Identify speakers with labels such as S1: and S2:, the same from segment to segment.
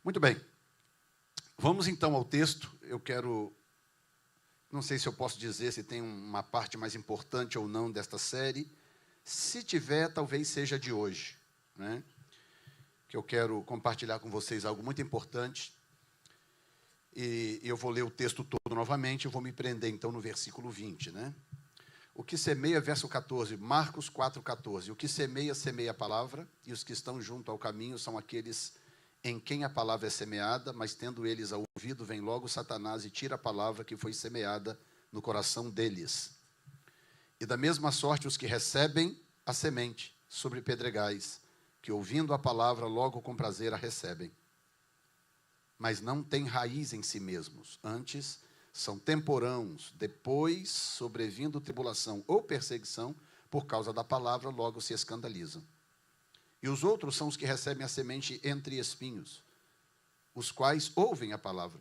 S1: Muito bem. Vamos então ao texto. Não sei se eu posso dizer se tem uma parte mais importante ou não desta série. Se tiver, talvez seja de hoje, né? Que eu quero compartilhar com vocês algo muito importante. E eu vou ler o texto todo novamente, eu vou me prender então no versículo 20, né? O que semeia, verso 14, Marcos 4,14. O que semeia, semeia a palavra, e os que estão junto ao caminho são aqueles em quem a palavra é semeada, mas tendo eles ouvido, vem logo Satanás e tira a palavra que foi semeada no coração deles. E da mesma sorte os que recebem a semente sobre pedregais, que ouvindo a palavra logo com prazer a recebem, mas não têm raiz em si mesmos, antes são temporãos, depois, sobrevindo tribulação ou perseguição, por causa da palavra, logo se escandalizam. E os outros são os que recebem a semente entre espinhos, os quais ouvem a palavra,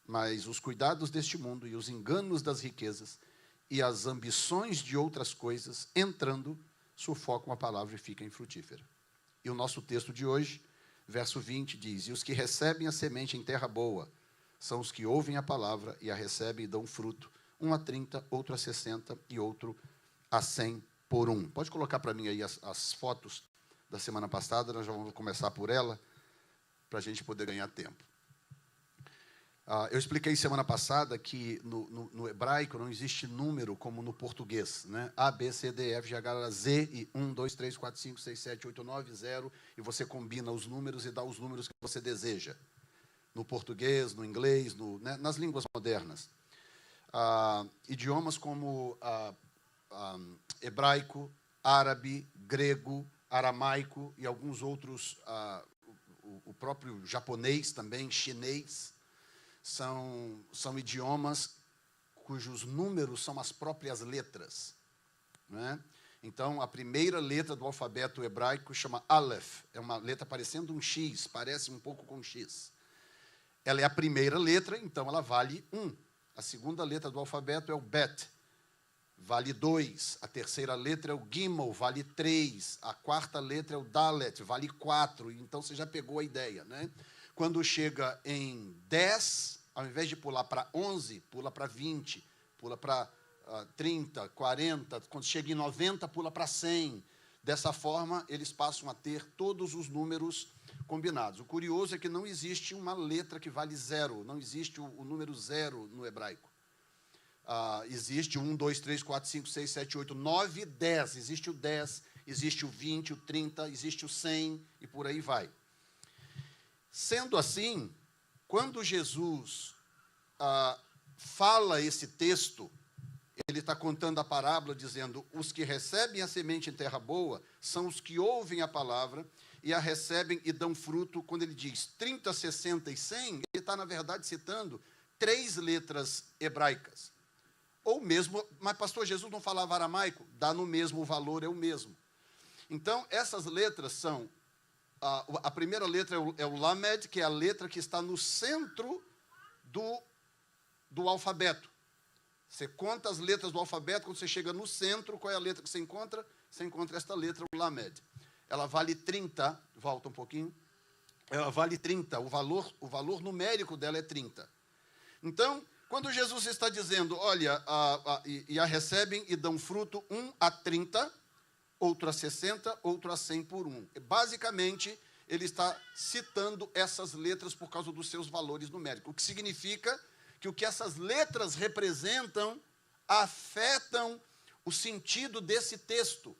S1: mas os cuidados deste mundo e os enganos das riquezas e as ambições de outras coisas, entrando, sufocam a palavra e fica infrutífera. E o nosso texto de hoje, verso 20, diz: e os que recebem a semente em terra boa são os que ouvem a palavra e a recebem e dão fruto, um a 30, outro a 60 e outro a 100 por um. Pode colocar para mim aí as fotos da semana passada, nós já vamos começar por ela, para a gente poder ganhar tempo. Eu expliquei semana passada que no hebraico não existe número como no português, né? A, B, C, D, F, G, H, Z, e 1, 2, 3, 4, 5, 6, 7, 8, 9, 0, e você combina os números e dá os números que você deseja. No português, no inglês, né, nas línguas modernas. Idiomas como hebraico, árabe, grego, aramaico e alguns outros, o próprio japonês também, chinês, são idiomas cujos números são as próprias letras, né? Então, a primeira letra do alfabeto hebraico chama Aleph, é uma letra parecendo um X, parece um pouco com X. Ela é a primeira letra, então ela vale 1. A segunda letra do alfabeto é o Bet, vale 2. A terceira letra é o Gimel, vale 3. A quarta letra é o Dalet, vale 4. Então você já pegou a ideia, né? Quando chega em 10, ao invés de pular para 11, pula para 20, pula para 30, 40. Quando chega em 90, pula para 100. Dessa forma, eles passam a ter todos os números combinados. O curioso é que não existe uma letra que vale 0, não existe o número 0 no hebraico. Existe 1, 2, 3, 4, 5, 6, 7, 8, 9, 10. Existe o 10, existe o 20, o 30, existe o 100 e por aí vai. Sendo assim, quando Jesus fala esse texto, ele está contando a parábola dizendo: os que recebem a semente em terra boa são os que ouvem a palavra e a recebem e dão fruto. Quando ele diz 30, 60 e 100, ele está, na verdade, citando 3 letras hebraicas. Ou mesmo, mas pastor, Jesus não falava aramaico? Dá no mesmo, o valor é o mesmo. Então, essas letras são, a primeira letra é o Lamed, que é a letra que está no centro do alfabeto. Você conta as letras do alfabeto, quando você chega no centro, qual é a letra que você encontra? Você encontra esta letra, o Lamed. Ela vale 30, volta um pouquinho, ela vale 30, o valor numérico dela é 30. Então, quando Jesus está dizendo, olha, e a recebem e dão fruto, 1 a 30, outro a 60, outro a 100 por 1. Basicamente, ele está citando essas letras por causa dos seus valores numéricos, o que significa que o que essas letras representam afetam o sentido desse texto,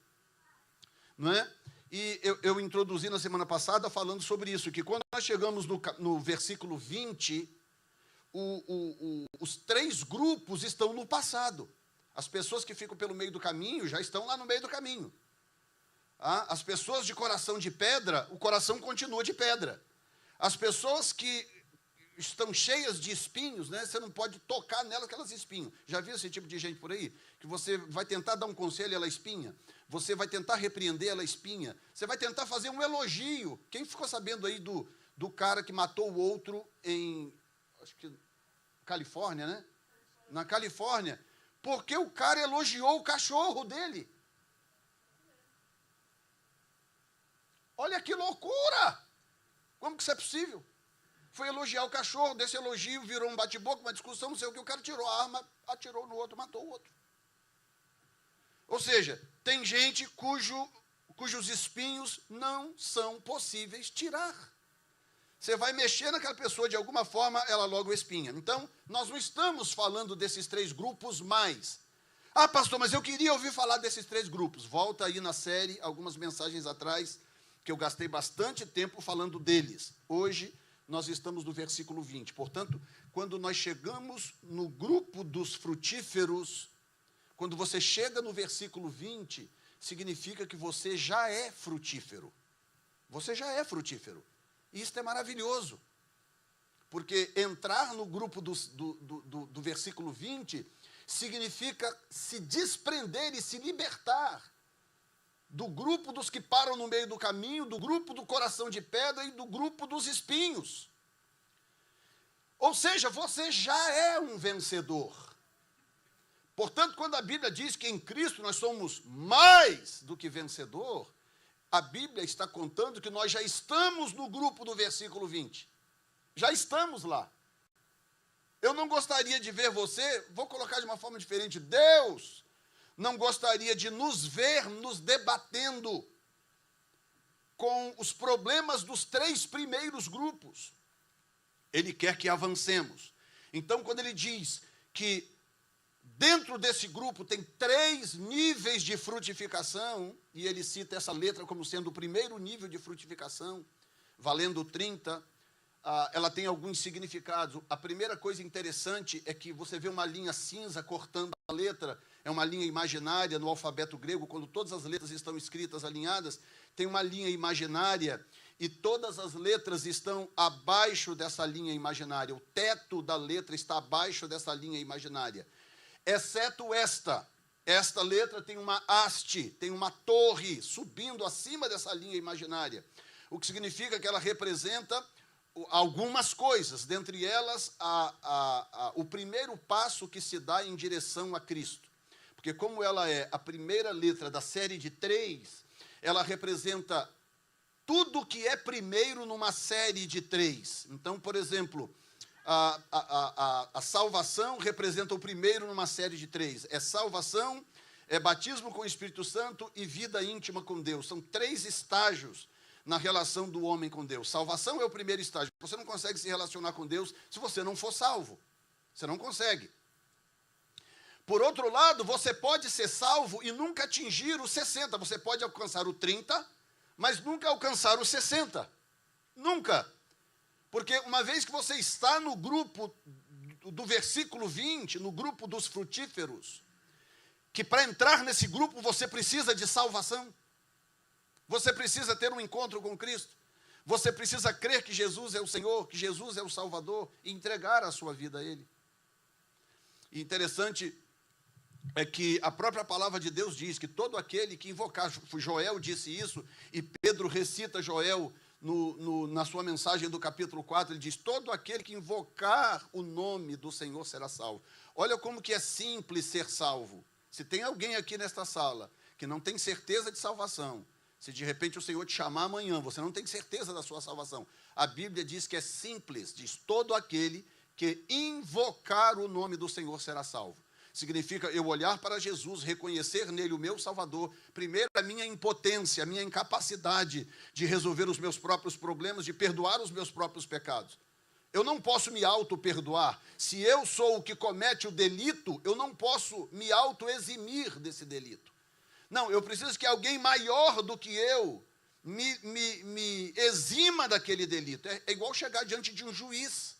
S1: não é? E eu introduzi na semana passada falando sobre isso, que quando nós chegamos no versículo 20, os 3 grupos estão no passado. As pessoas que ficam pelo meio do caminho já estão lá no meio do caminho. As pessoas de coração de pedra, o coração continua de pedra. As pessoas que estão cheias de espinhos, né? Você não pode tocar nelas, aquelas espinhos. Já viu esse tipo de gente por aí? Que você vai tentar dar um conselho e ela espinha. Você vai tentar repreender, ela espinha. Você vai tentar fazer um elogio. Quem ficou sabendo aí do cara que matou o outro em, acho que Califórnia, né? Na Califórnia. Porque o cara elogiou o cachorro dele. Olha que loucura! Como que isso é possível? foi elogiar o cachorro, desse elogio virou um bate-boca, uma discussão, não sei o que, o cara tirou a arma, atirou no outro, matou o outro. Ou seja, tem gente cujos espinhos não são possíveis tirar. Você vai mexer naquela pessoa de alguma forma, ela logo espinha. Então, nós não estamos falando desses três grupos mais. Ah, pastor, mas eu queria ouvir falar desses três grupos. Volta aí na série, algumas mensagens atrás, que eu gastei bastante tempo falando deles. Hoje, nós estamos no versículo 20. Portanto, quando nós chegamos no grupo dos frutíferos, quando você chega no versículo 20, significa que você já é frutífero. Você já é frutífero. Isto é maravilhoso. Porque entrar no grupo do versículo 20 significa se desprender e se libertar do grupo dos que param no meio do caminho, do grupo do coração de pedra e do grupo dos espinhos. Ou seja, você já é um vencedor. Portanto, quando a Bíblia diz que em Cristo nós somos mais do que vencedor, a Bíblia está contando que nós já estamos no grupo do versículo 20. Já estamos lá. Eu não gostaria de ver você, vou colocar de uma forma diferente, Deus não gostaria de nos ver nos debatendo com os problemas dos três primeiros grupos. Ele quer que avancemos. Então, quando ele diz que dentro desse grupo tem 3 níveis de frutificação, e ele cita essa letra como sendo o primeiro nível de frutificação, valendo 30, ela tem alguns significados. A primeira coisa interessante é que você vê uma linha cinza cortando a letra, é uma linha imaginária no alfabeto grego, quando todas as letras estão escritas alinhadas, tem uma linha imaginária, e todas as letras estão abaixo dessa linha imaginária, o teto da letra está abaixo dessa linha imaginária. Exceto esta letra tem uma haste, tem uma torre subindo acima dessa linha imaginária, o que significa que ela representa algumas coisas, dentre elas o primeiro passo que se dá em direção a Cristo, porque como ela é a primeira letra da série de 3, ela representa tudo que é primeiro numa série de 3. Então, por exemplo, a salvação representa o primeiro numa série de 3. É salvação, é batismo com o Espírito Santo e vida íntima com Deus. São 3 estágios na relação do homem com Deus. Salvação é o primeiro estágio. Você não consegue se relacionar com Deus se você não for salvo. Você não consegue. Por outro lado, você pode ser salvo e nunca atingir os 60. Você pode alcançar o 30, mas nunca alcançar os 60. Nunca. Porque uma vez que você está no grupo do versículo 20, no grupo dos frutíferos, que para entrar nesse grupo você precisa de salvação, você precisa ter um encontro com Cristo, você precisa crer que Jesus é o Senhor, que Jesus é o Salvador, e entregar a sua vida a Ele. E interessante é que a própria palavra de Deus diz que todo aquele que invocar, Joel disse isso, e Pedro recita Joel na sua mensagem do capítulo 4, ele diz, todo aquele que invocar o nome do Senhor será salvo. Olha como que é simples ser salvo. Se tem alguém aqui nesta sala que não tem certeza de salvação, se de repente o Senhor te chamar amanhã, você não tem certeza da sua salvação. A Bíblia diz que é simples, diz todo aquele que invocar o nome do Senhor será salvo. Significa eu olhar para Jesus, reconhecer nele o meu Salvador, primeiro a minha impotência, a minha incapacidade de resolver os meus próprios problemas, de perdoar os meus próprios pecados. Eu não posso me auto-perdoar. Se eu sou o que comete o delito, eu não posso me auto-eximir desse delito. Não, eu preciso que alguém maior do que eu me exima daquele delito. É igual chegar diante de um juiz.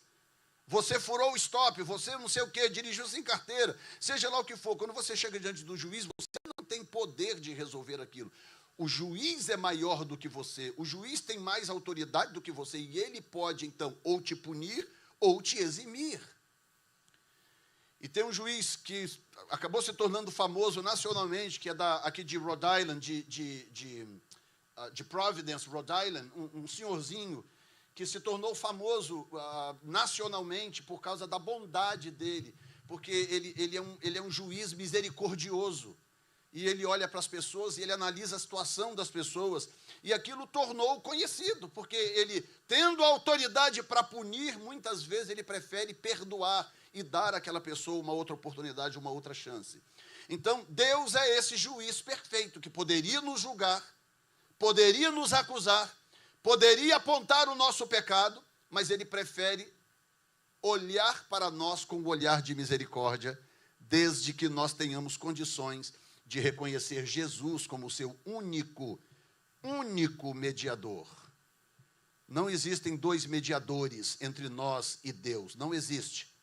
S1: Você furou o stop, você não sei o quê, dirigiu sem carteira, seja lá o que for. Quando você chega diante do juiz, você não tem poder de resolver aquilo. O juiz é maior do que você, o juiz tem mais autoridade do que você, e ele pode, então, ou te punir ou te eximir. E tem um juiz que acabou se tornando famoso nacionalmente, que é aqui de Rhode Island, de Providence, Rhode Island, um senhorzinho, que se tornou famoso nacionalmente por causa da bondade dele, porque ele é um juiz misericordioso. e ele olha para as pessoas e ele analisa a situação das pessoas, e aquilo tornou conhecido, porque ele, tendo autoridade para punir, muitas vezes ele prefere perdoar e dar àquela pessoa uma outra oportunidade, uma outra chance. Então, Deus é esse juiz perfeito, que poderia nos julgar, poderia nos acusar, poderia apontar o nosso pecado, mas ele prefere olhar para nós com o olhar de misericórdia, desde que nós tenhamos condições de reconhecer Jesus como o seu único mediador. Não existem dois mediadores entre nós e Deus, não existe.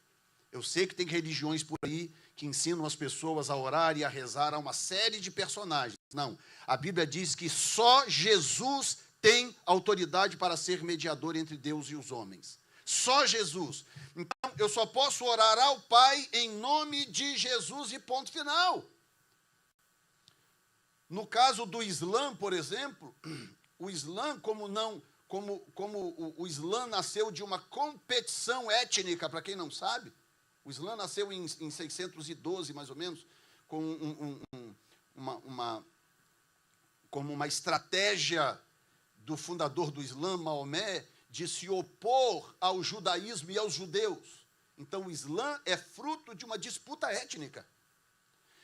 S1: Eu sei que tem religiões por aí que ensinam as pessoas a orar e a rezar a uma série de personagens. Não, a Bíblia diz que só Jesus tem autoridade para ser mediador entre Deus e os homens. Só Jesus. Então, eu só posso orar ao Pai em nome de Jesus e ponto final. No caso do Islã, por exemplo, o Islã, como o Islã nasceu de uma competição étnica, para quem não sabe, o Islã nasceu em 612, mais ou menos, com como uma estratégia do fundador do Islã, Maomé, de se opor ao judaísmo e aos judeus. Então, o Islã é fruto de uma disputa étnica.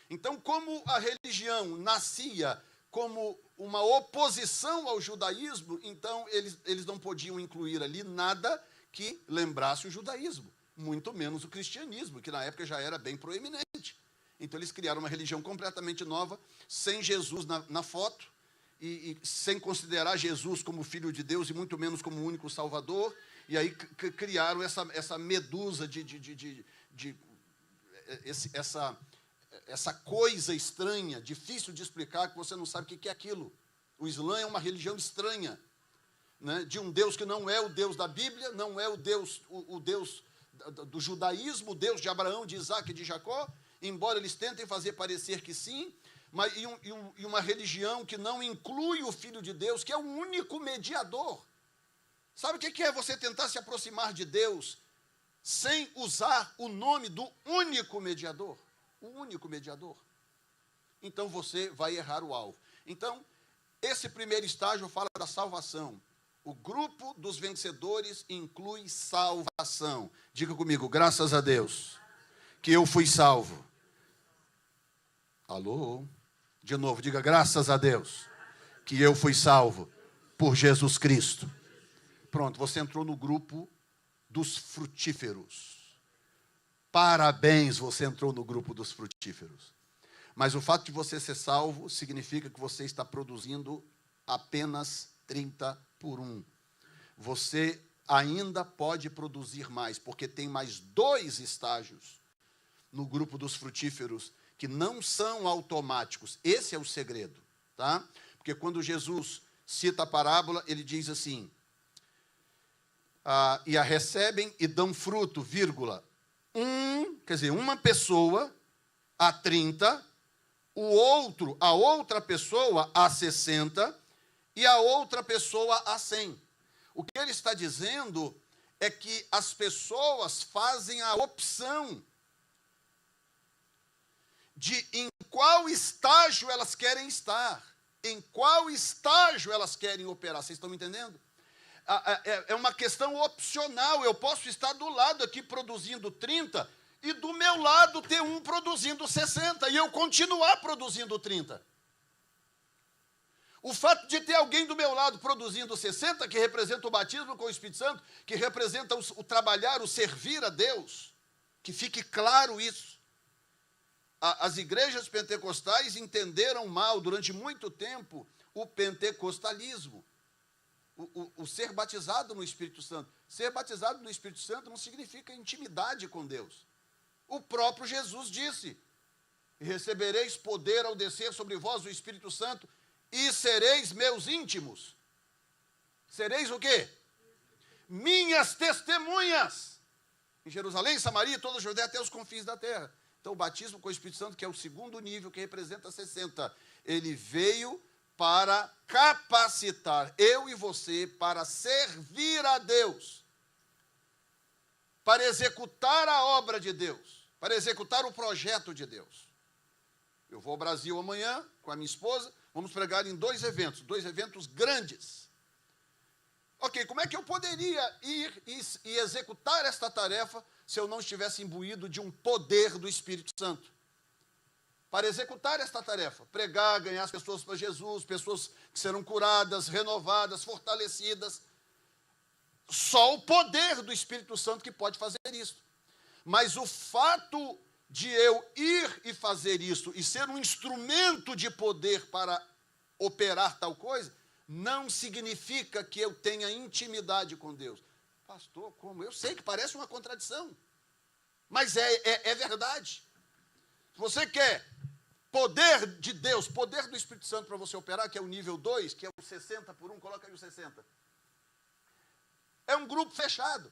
S1: Então, como a religião nascia como uma oposição ao judaísmo, então eles não podiam incluir ali nada que lembrasse o judaísmo, muito menos o cristianismo, que na época já era bem proeminente. Então, eles criaram uma religião completamente nova, sem Jesus na foto, e sem considerar Jesus como Filho de Deus, e muito menos como único Salvador, e aí criaram essa medusa essa coisa estranha, difícil de explicar, que você não sabe o que é aquilo. O Islã é uma religião estranha, né, de um Deus que não é o Deus da Bíblia, não é o Deus do judaísmo, o Deus de Abraão, de Isaac e de Jacó, embora eles tentem fazer parecer que sim, mas e uma religião que não inclui o Filho de Deus, que é o único mediador. Sabe o que é você tentar se aproximar de Deus sem usar o nome do único mediador? O único mediador. Então você vai errar o alvo. Então, esse primeiro estágio fala da salvação. O grupo dos vencedores inclui salvação. Diga comigo, graças a Deus, que eu fui salvo. Alô? De novo, diga, graças a Deus, que eu fui salvo por Jesus Cristo. Pronto, você entrou no grupo dos frutíferos. Parabéns, você entrou no grupo dos frutíferos. Mas o fato de você ser salvo significa que você está produzindo apenas 30 por 1. Você ainda pode produzir mais, porque tem mais 2 estágios no grupo dos frutíferos que não são automáticos. Esse é o segredo, tá? Porque quando Jesus cita a parábola, ele diz assim, e a recebem e dão fruto, vírgula, quer dizer, uma pessoa a 30, a outra pessoa a 60 e a outra pessoa a 100. O que ele está dizendo é que as pessoas fazem a opção de em qual estágio elas querem estar, em qual estágio elas querem operar. Vocês estão me entendendo? É uma questão opcional. Eu posso estar do lado aqui produzindo 30 e do meu lado ter um produzindo 60 e eu continuar produzindo 30. O fato de ter alguém do meu lado produzindo 60, que representa o batismo com o Espírito Santo, que representa o trabalhar, o servir a Deus, que fique claro isso. As igrejas pentecostais entenderam mal, durante muito tempo, o pentecostalismo, o ser batizado no Espírito Santo. Ser batizado no Espírito Santo não significa intimidade com Deus. O próprio Jesus disse, recebereis poder ao descer sobre vós o Espírito Santo, e sereis meus íntimos. Sereis o quê? Minhas testemunhas. Em Jerusalém, Samaria, toda a Judéia, até os confins da terra. Então, o batismo com o Espírito Santo, que é o segundo nível, que representa 60, ele veio para capacitar eu e você para servir a Deus, para executar a obra de Deus, para executar o projeto de Deus. Eu vou ao Brasil amanhã com a minha esposa, vamos pregar em dois eventos grandes. Ok, como é que eu poderia ir e executar esta tarefa se eu não estivesse imbuído de um poder do Espírito Santo? Para executar esta tarefa, pregar, ganhar as pessoas para Jesus, pessoas que serão curadas, renovadas, fortalecidas. Só o poder do Espírito Santo que pode fazer isso. Mas o fato de eu ir e fazer isso e ser um instrumento de poder para operar tal coisa, não significa que eu tenha intimidade com Deus. Pastor, como? Eu sei que parece uma contradição, mas é verdade. Se você quer poder de Deus, poder do Espírito Santo para você operar, que é o nível 2, que é o 60 por 1, coloca aí o 60. É um grupo fechado.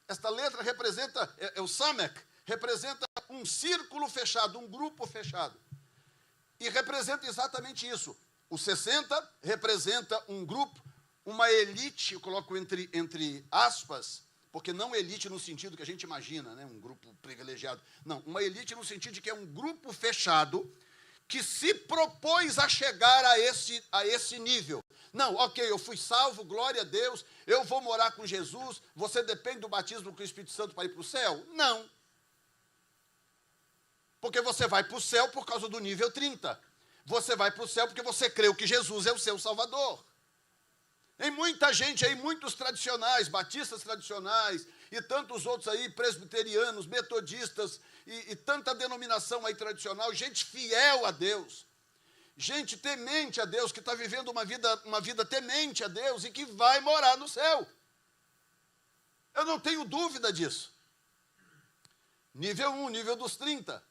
S1: Esta letra representa, o Samek, representa um círculo fechado, um grupo fechado. E representa exatamente isso. O 60 representa um grupo, uma elite, eu coloco entre aspas, porque não elite no sentido que a gente imagina, né, um grupo privilegiado. Não, uma elite no sentido de que é um grupo fechado que se propôs a chegar a esse nível. Não, ok, eu fui salvo, glória a Deus, eu vou morar com Jesus, você depende do batismo com o Espírito Santo para ir para o céu? Não. Porque você vai para o céu por causa do nível 30. Você vai para o céu porque você creu que Jesus é o seu Salvador. Tem muita gente aí, muitos tradicionais, batistas tradicionais, e tantos outros aí, presbiterianos, metodistas, e tanta denominação aí tradicional, gente fiel a Deus, gente temente a Deus, que está vivendo uma vida temente a Deus e que vai morar no céu. Eu não tenho dúvida disso. Nível 1, nível dos 30.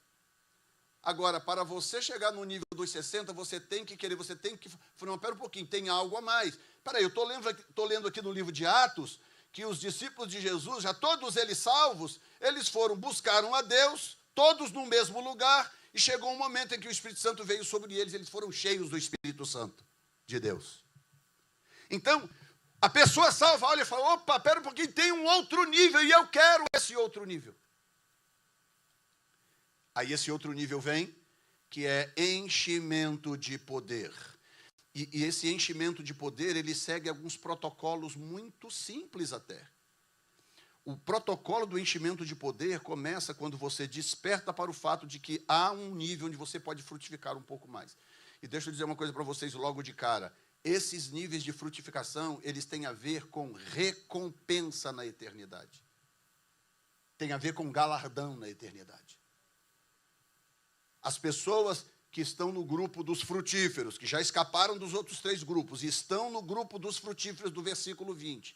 S1: Agora, para você chegar no nível dos 60, você tem que querer, você tem que... Não, espera um pouquinho, tem algo a mais. Espera aí, eu estou lendo aqui no livro de Atos, que os discípulos de Jesus, já todos eles salvos, eles buscaram a Deus, todos no mesmo lugar, e chegou um momento em que o Espírito Santo veio sobre eles foram cheios do Espírito Santo de Deus. Então, a pessoa salva olha e fala, opa, espera um pouquinho, tem um outro nível, e eu quero esse outro nível. Aí esse outro nível vem, que é enchimento de poder. E esse enchimento de poder, ele segue alguns protocolos muito simples até. O protocolo do enchimento de poder começa quando você desperta para o fato de que há um nível onde você pode frutificar um pouco mais. E deixa eu dizer uma coisa para vocês logo de cara. Esses níveis de frutificação, eles têm a ver com recompensa na eternidade. Tem a ver com galardão na eternidade. As pessoas que estão no grupo dos frutíferos, que já escaparam dos outros 3 grupos, e estão no grupo dos frutíferos do versículo 20.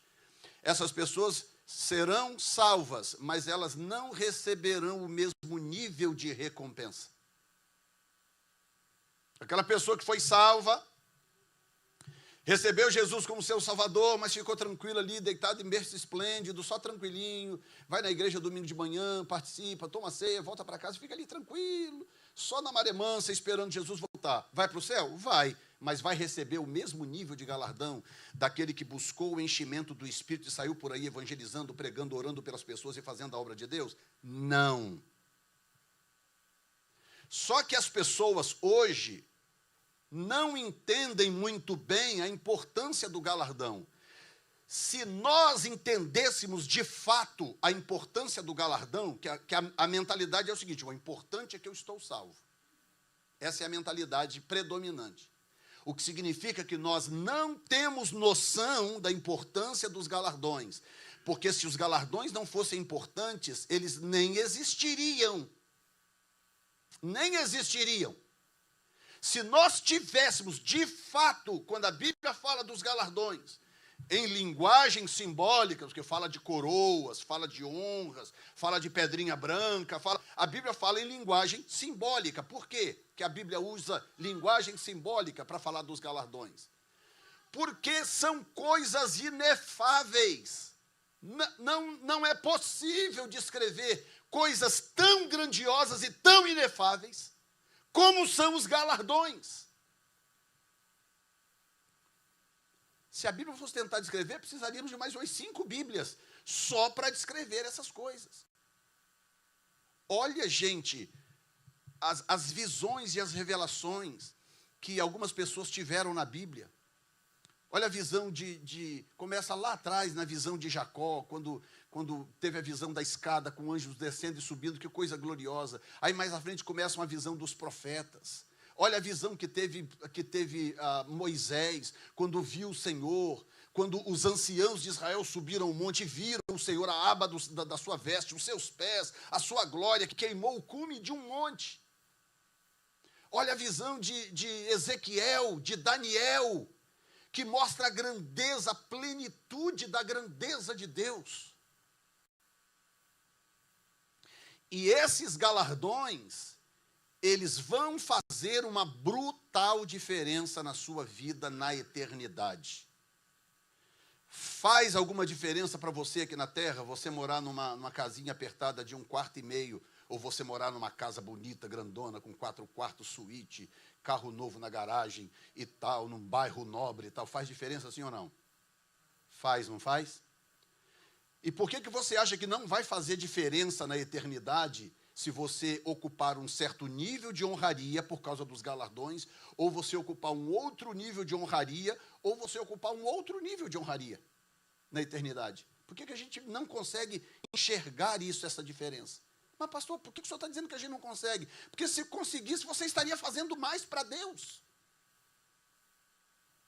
S1: Essas pessoas serão salvas, mas elas não receberão o mesmo nível de recompensa. Aquela pessoa que foi salva, recebeu Jesus como seu Salvador, mas ficou tranquilo ali, deitado em berço esplêndido, só tranquilinho, vai na igreja domingo de manhã, participa, toma ceia, volta para casa, fica ali tranquilo, só na maré mansa, esperando Jesus voltar. Vai para o céu? Vai, mas vai receber o mesmo nível de galardão daquele que buscou o enchimento do Espírito e saiu por aí evangelizando, pregando, orando pelas pessoas e fazendo a obra de Deus? Não. Só que as pessoas hoje não entendem muito bem a importância do galardão. Se nós entendêssemos de fato a importância do galardão, que a mentalidade é o seguinte, o importante é que eu estou salvo. Essa é a mentalidade predominante. O que significa que nós não temos noção da importância dos galardões. Porque se os galardões não fossem importantes, eles nem existiriam. Nem existiriam. Se nós tivéssemos, de fato, quando a Bíblia fala dos galardões, em linguagem simbólica, porque fala de coroas, fala de honras, fala de pedrinha branca, a Bíblia fala em linguagem simbólica. Por quê que a Bíblia usa linguagem simbólica para falar dos galardões? Porque são coisas inefáveis. Não é possível descrever coisas tão grandiosas e tão inefáveis como são os galardões. Se a Bíblia fosse tentar descrever, precisaríamos de mais umas 5 Bíblias só para descrever essas coisas. Olha, gente, as visões e as revelações que algumas pessoas tiveram na Bíblia. Olha a visão começa lá atrás, na visão de Jacó, quando teve a visão da escada com anjos descendo e subindo, que coisa gloriosa. Aí mais à frente começa uma visão dos profetas. Olha a visão que teve Moisés, quando viu o Senhor, quando os anciãos de Israel subiram o monte e viram o Senhor, a aba da sua veste, os seus pés, a sua glória, que queimou o cume de um monte. Olha a visão de Ezequiel, de Daniel, que mostra a grandeza, a plenitude da grandeza de Deus. E esses galardões, eles vão fazer uma brutal diferença na sua vida na eternidade. Faz alguma diferença para você aqui na terra, você morar numa casinha apertada de 1,5 quarto, ou você morar numa casa bonita, grandona, com 4 quartos, suíte, carro novo na garagem e tal, num bairro nobre e tal? Faz diferença sim ou não? Faz, não faz? E por que você acha que não vai fazer diferença na eternidade se você ocupar um certo nível de honraria por causa dos galardões, ou você ocupar um outro nível de honraria, ou você ocupar um outro nível de honraria na eternidade? Por que a gente não consegue enxergar isso, essa diferença? Mas, pastor, por que o senhor está dizendo que a gente não consegue? Porque se conseguisse, você estaria fazendo mais para Deus.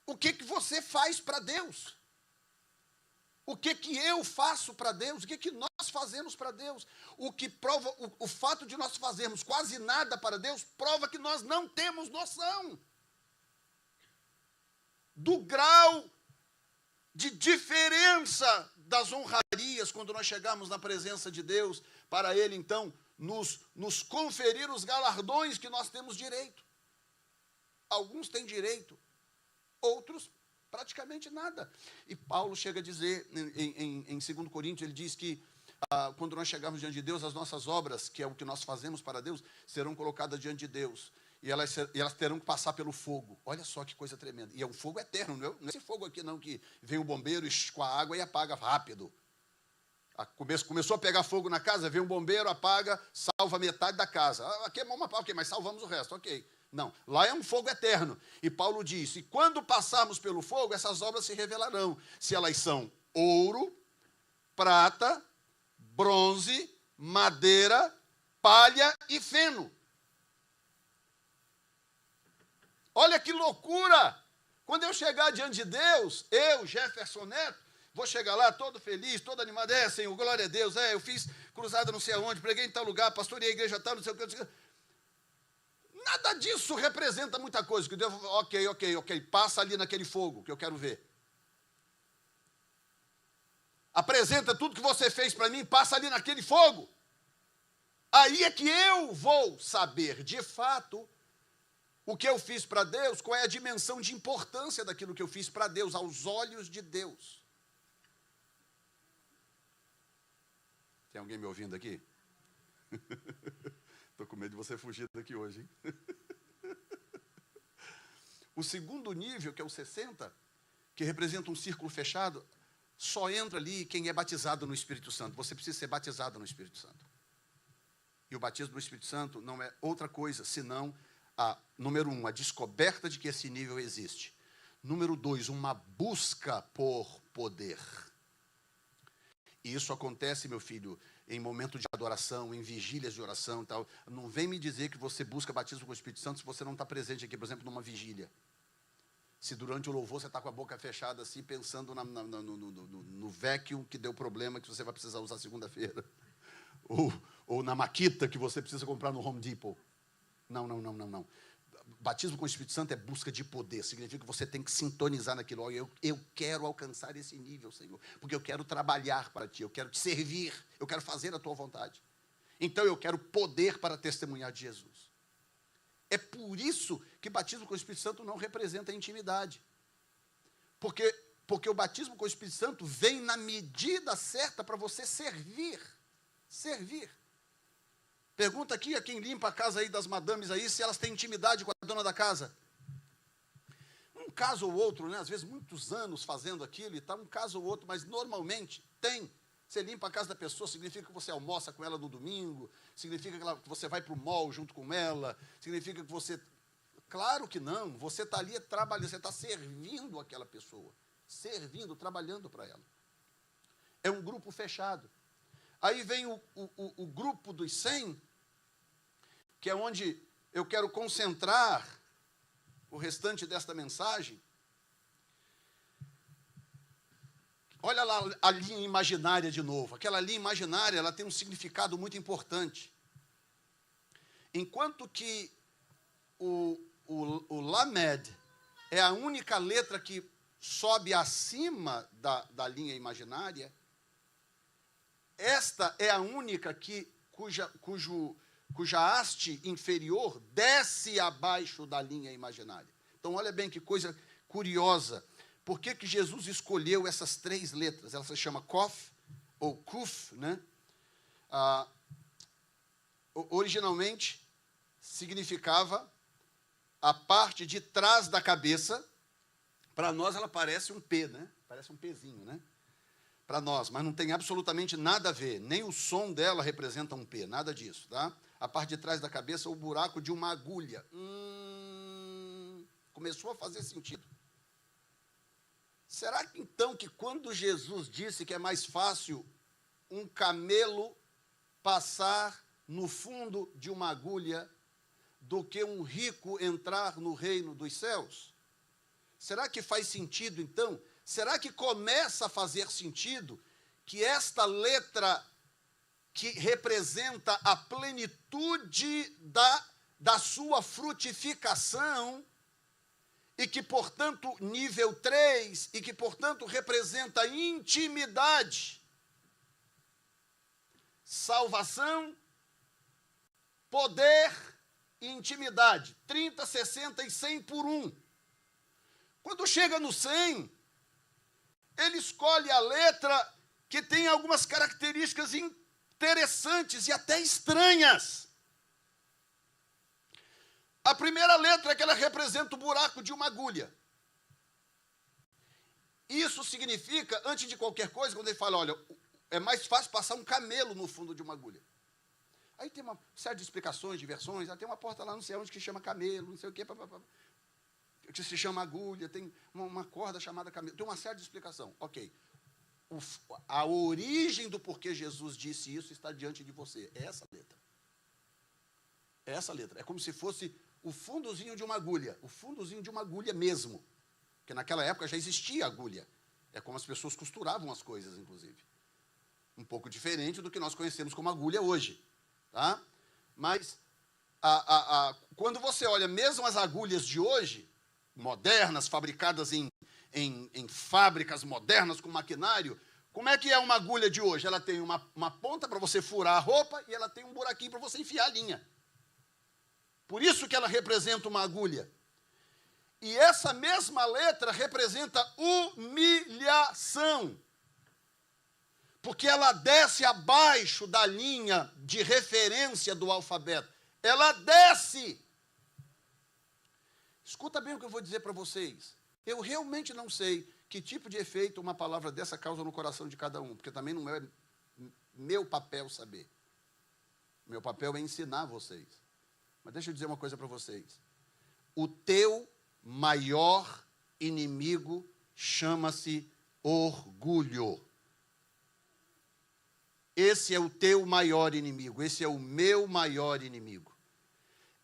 S1: O que você faz para Deus? O que eu faço para Deus? O que nós fazemos para Deus? O que prova, o fato de nós fazermos quase nada para Deus, prova que nós não temos noção do grau de diferença das honrarias quando nós chegamos na presença de Deus, para Ele, então, nos conferir os galardões que nós temos direito. Alguns têm direito, outros praticamente nada. E Paulo chega a dizer, em 2 Coríntios, ele diz que quando nós chegarmos diante de Deus, as nossas obras, que é o que nós fazemos para Deus, serão colocadas diante de Deus. E elas terão que passar pelo fogo. Olha só que coisa tremenda. E é um fogo eterno, não é esse fogo aqui não, que vem o bombeiro com a água e apaga rápido. Começou a pegar fogo na casa, vem um bombeiro, apaga, salva metade da casa. Queimou uma pau, ok, mas salvamos o resto, ok. Não, lá é um fogo eterno. E Paulo disse, quando passarmos pelo fogo, essas obras se revelarão. Se elas são ouro, prata, bronze, madeira, palha e feno. Olha que loucura! Quando eu chegar diante de Deus, eu, Jefferson Neto, vou chegar lá todo feliz, todo animado. Senhor, glória a Deus, eu fiz cruzada não sei aonde, preguei em tal lugar, pastorei a igreja tal, não sei o que, não sei o que. Nada disso representa muita coisa. Que Deus, ok, passa ali naquele fogo que eu quero ver. Apresenta tudo que você fez para mim, passa ali naquele fogo. Aí é que eu vou saber, de fato, o que eu fiz para Deus, qual é a dimensão de importância daquilo que eu fiz para Deus, aos olhos de Deus. Tem alguém me ouvindo aqui? Estou com medo de você fugir daqui hoje, hein? O segundo nível, que é o 60, que representa um círculo fechado, só entra ali quem é batizado no Espírito Santo. Você precisa ser batizado no Espírito Santo. E o batismo no Espírito Santo não é outra coisa, senão, número 1, a descoberta de que esse nível existe. Número 2, uma busca por poder. E isso acontece, meu filho, em momento de adoração, em vigílias de oração e tal. Não vem me dizer que você busca batismo com o Espírito Santo se você não está presente aqui, por exemplo, numa vigília. Se durante o louvor você está com a boca fechada assim, pensando no vacuum que deu problema, que você vai precisar usar segunda-feira. Ou na maquita que você precisa comprar no Home Depot. Não. Batismo com o Espírito Santo é busca de poder. Significa que você tem que sintonizar naquilo. Olha, eu quero alcançar esse nível, Senhor, porque eu quero trabalhar para Ti, eu quero Te servir, eu quero fazer a Tua vontade. Então eu quero poder para testemunhar de Jesus. É por isso que batismo com o Espírito Santo não representa intimidade. Porque o batismo com o Espírito Santo vem na medida certa para você servir. Servir. Pergunta aqui a quem limpa a casa aí das madames aí, se elas têm intimidade com a dona da casa. Um caso ou outro, né? Às vezes muitos anos fazendo aquilo e tal, um caso ou outro, mas normalmente tem. Você limpa a casa da pessoa, significa que você almoça com ela no domingo, significa que você vai para o mall junto com ela, significa que você... Claro que não, você está ali trabalhando, você está servindo aquela pessoa, servindo, trabalhando para ela. É um grupo fechado. Aí vem o grupo dos 100, que é onde eu quero concentrar o restante desta mensagem. Olha lá a linha imaginária de novo. Aquela linha imaginária, ela tem um significado muito importante. Enquanto que o Lamed é a única letra que sobe acima da linha imaginária, esta é a única cuja haste inferior desce abaixo da linha imaginária. Então, olha bem que coisa curiosa. Por que Jesus escolheu essas 3 letras? Ela se chama Kof, ou Kuf, né? Originalmente, significava a parte de trás da cabeça. Para nós, ela parece um P, né? Parece um Pzinho, né? Para nós, mas não tem absolutamente nada a ver. Nem o som dela representa um P, nada disso, tá? A parte de trás da cabeça, o buraco de uma agulha. Começou a fazer sentido. Será que, então, que quando Jesus disse que é mais fácil um camelo passar no fundo de uma agulha do que um rico entrar no reino dos céus? Será que faz sentido, então? Será que começa a fazer sentido que esta letra que representa a plenitude da sua frutificação, e que, portanto, nível 3, e que, portanto, representa intimidade, salvação, poder e intimidade, 30, 60 e 100 por 1. Quando chega no 100, ele escolhe a letra que tem algumas características interessantes e até estranhas. A primeira letra é que ela representa o buraco de uma agulha. Isso significa, antes de qualquer coisa, quando ele fala, olha, é mais fácil passar um camelo no fundo de uma agulha. Aí tem uma série de explicações, de versões, tem uma porta lá, não sei onde, que chama camelo, não sei o quê, que se chama agulha, tem uma corda chamada camelo, tem uma série de explicação. Ok. A origem do porquê Jesus disse isso está diante de você. É essa letra. É essa letra. É como se fosse o fundozinho de uma agulha. O fundozinho de uma agulha mesmo. Porque naquela época já existia agulha. É como as pessoas costuravam as coisas, inclusive. Um pouco diferente do que nós conhecemos como agulha hoje. Tá? Mas, quando você olha mesmo as agulhas de hoje, modernas, fabricadas em fábricas modernas com maquinário, como é que é uma agulha de hoje? Ela tem uma ponta para você furar a roupa e ela tem um buraquinho para você enfiar a linha. Por isso que ela representa uma agulha. E essa mesma letra representa humilhação. Porque ela desce abaixo da linha de referência do alfabeto. Ela desce. Escuta bem o que eu vou dizer para vocês. Eu realmente não sei que tipo de efeito uma palavra dessa causa no coração de cada um, porque também não é meu papel saber. Meu papel é ensinar vocês. Mas deixa eu dizer uma coisa para vocês. O teu maior inimigo chama-se orgulho. Esse é o teu maior inimigo, esse é o meu maior inimigo.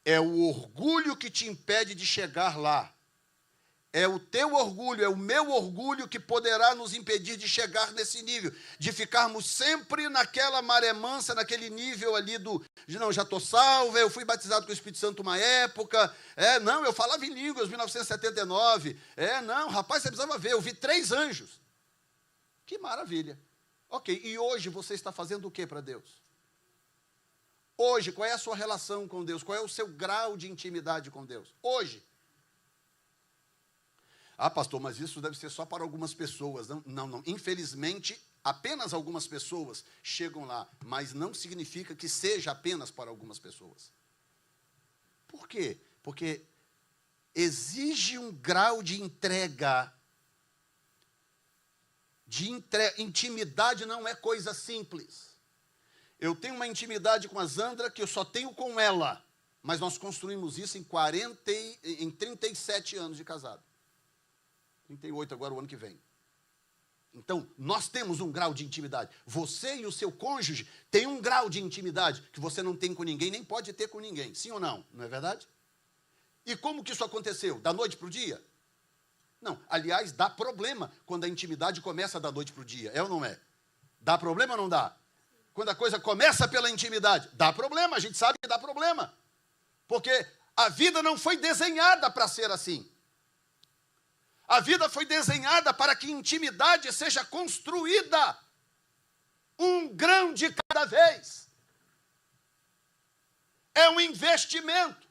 S1: É o orgulho que te impede de chegar lá. É o teu orgulho, é o meu orgulho que poderá nos impedir de chegar nesse nível, de ficarmos sempre naquela maré mansa, naquele nível ali de não, já estou salvo, eu fui batizado com o Espírito Santo uma época, não, eu falava em línguas, 1979, não, rapaz, você precisava ver, eu vi 3 anjos. Que maravilha. Ok, e hoje você está fazendo o que para Deus? Hoje, qual é a sua relação com Deus? Qual é o seu grau de intimidade com Deus? Hoje. Ah, pastor, mas isso deve ser só para algumas pessoas. Não. Infelizmente, apenas algumas pessoas chegam lá, mas não significa que seja apenas para algumas pessoas. Por quê? Porque exige um grau de entrega intimidade não é coisa simples. Eu tenho uma intimidade com a Zandra que eu só tenho com ela, mas nós construímos isso em 37 anos de casado. 38 agora, o ano que vem. Então, nós temos um grau de intimidade. Você e o seu cônjuge têm um grau de intimidade que você não tem com ninguém, nem pode ter com ninguém. Sim ou não? Não é verdade? E como que isso aconteceu? Da noite para o dia? Não. Aliás, dá problema quando a intimidade começa da noite para o dia. É ou não é? Dá problema ou não dá? Quando a coisa começa pela intimidade, dá problema. A gente sabe que dá problema. Porque a vida não foi desenhada para ser assim. A vida foi desenhada para que intimidade seja construída um grão de cada vez. É um investimento.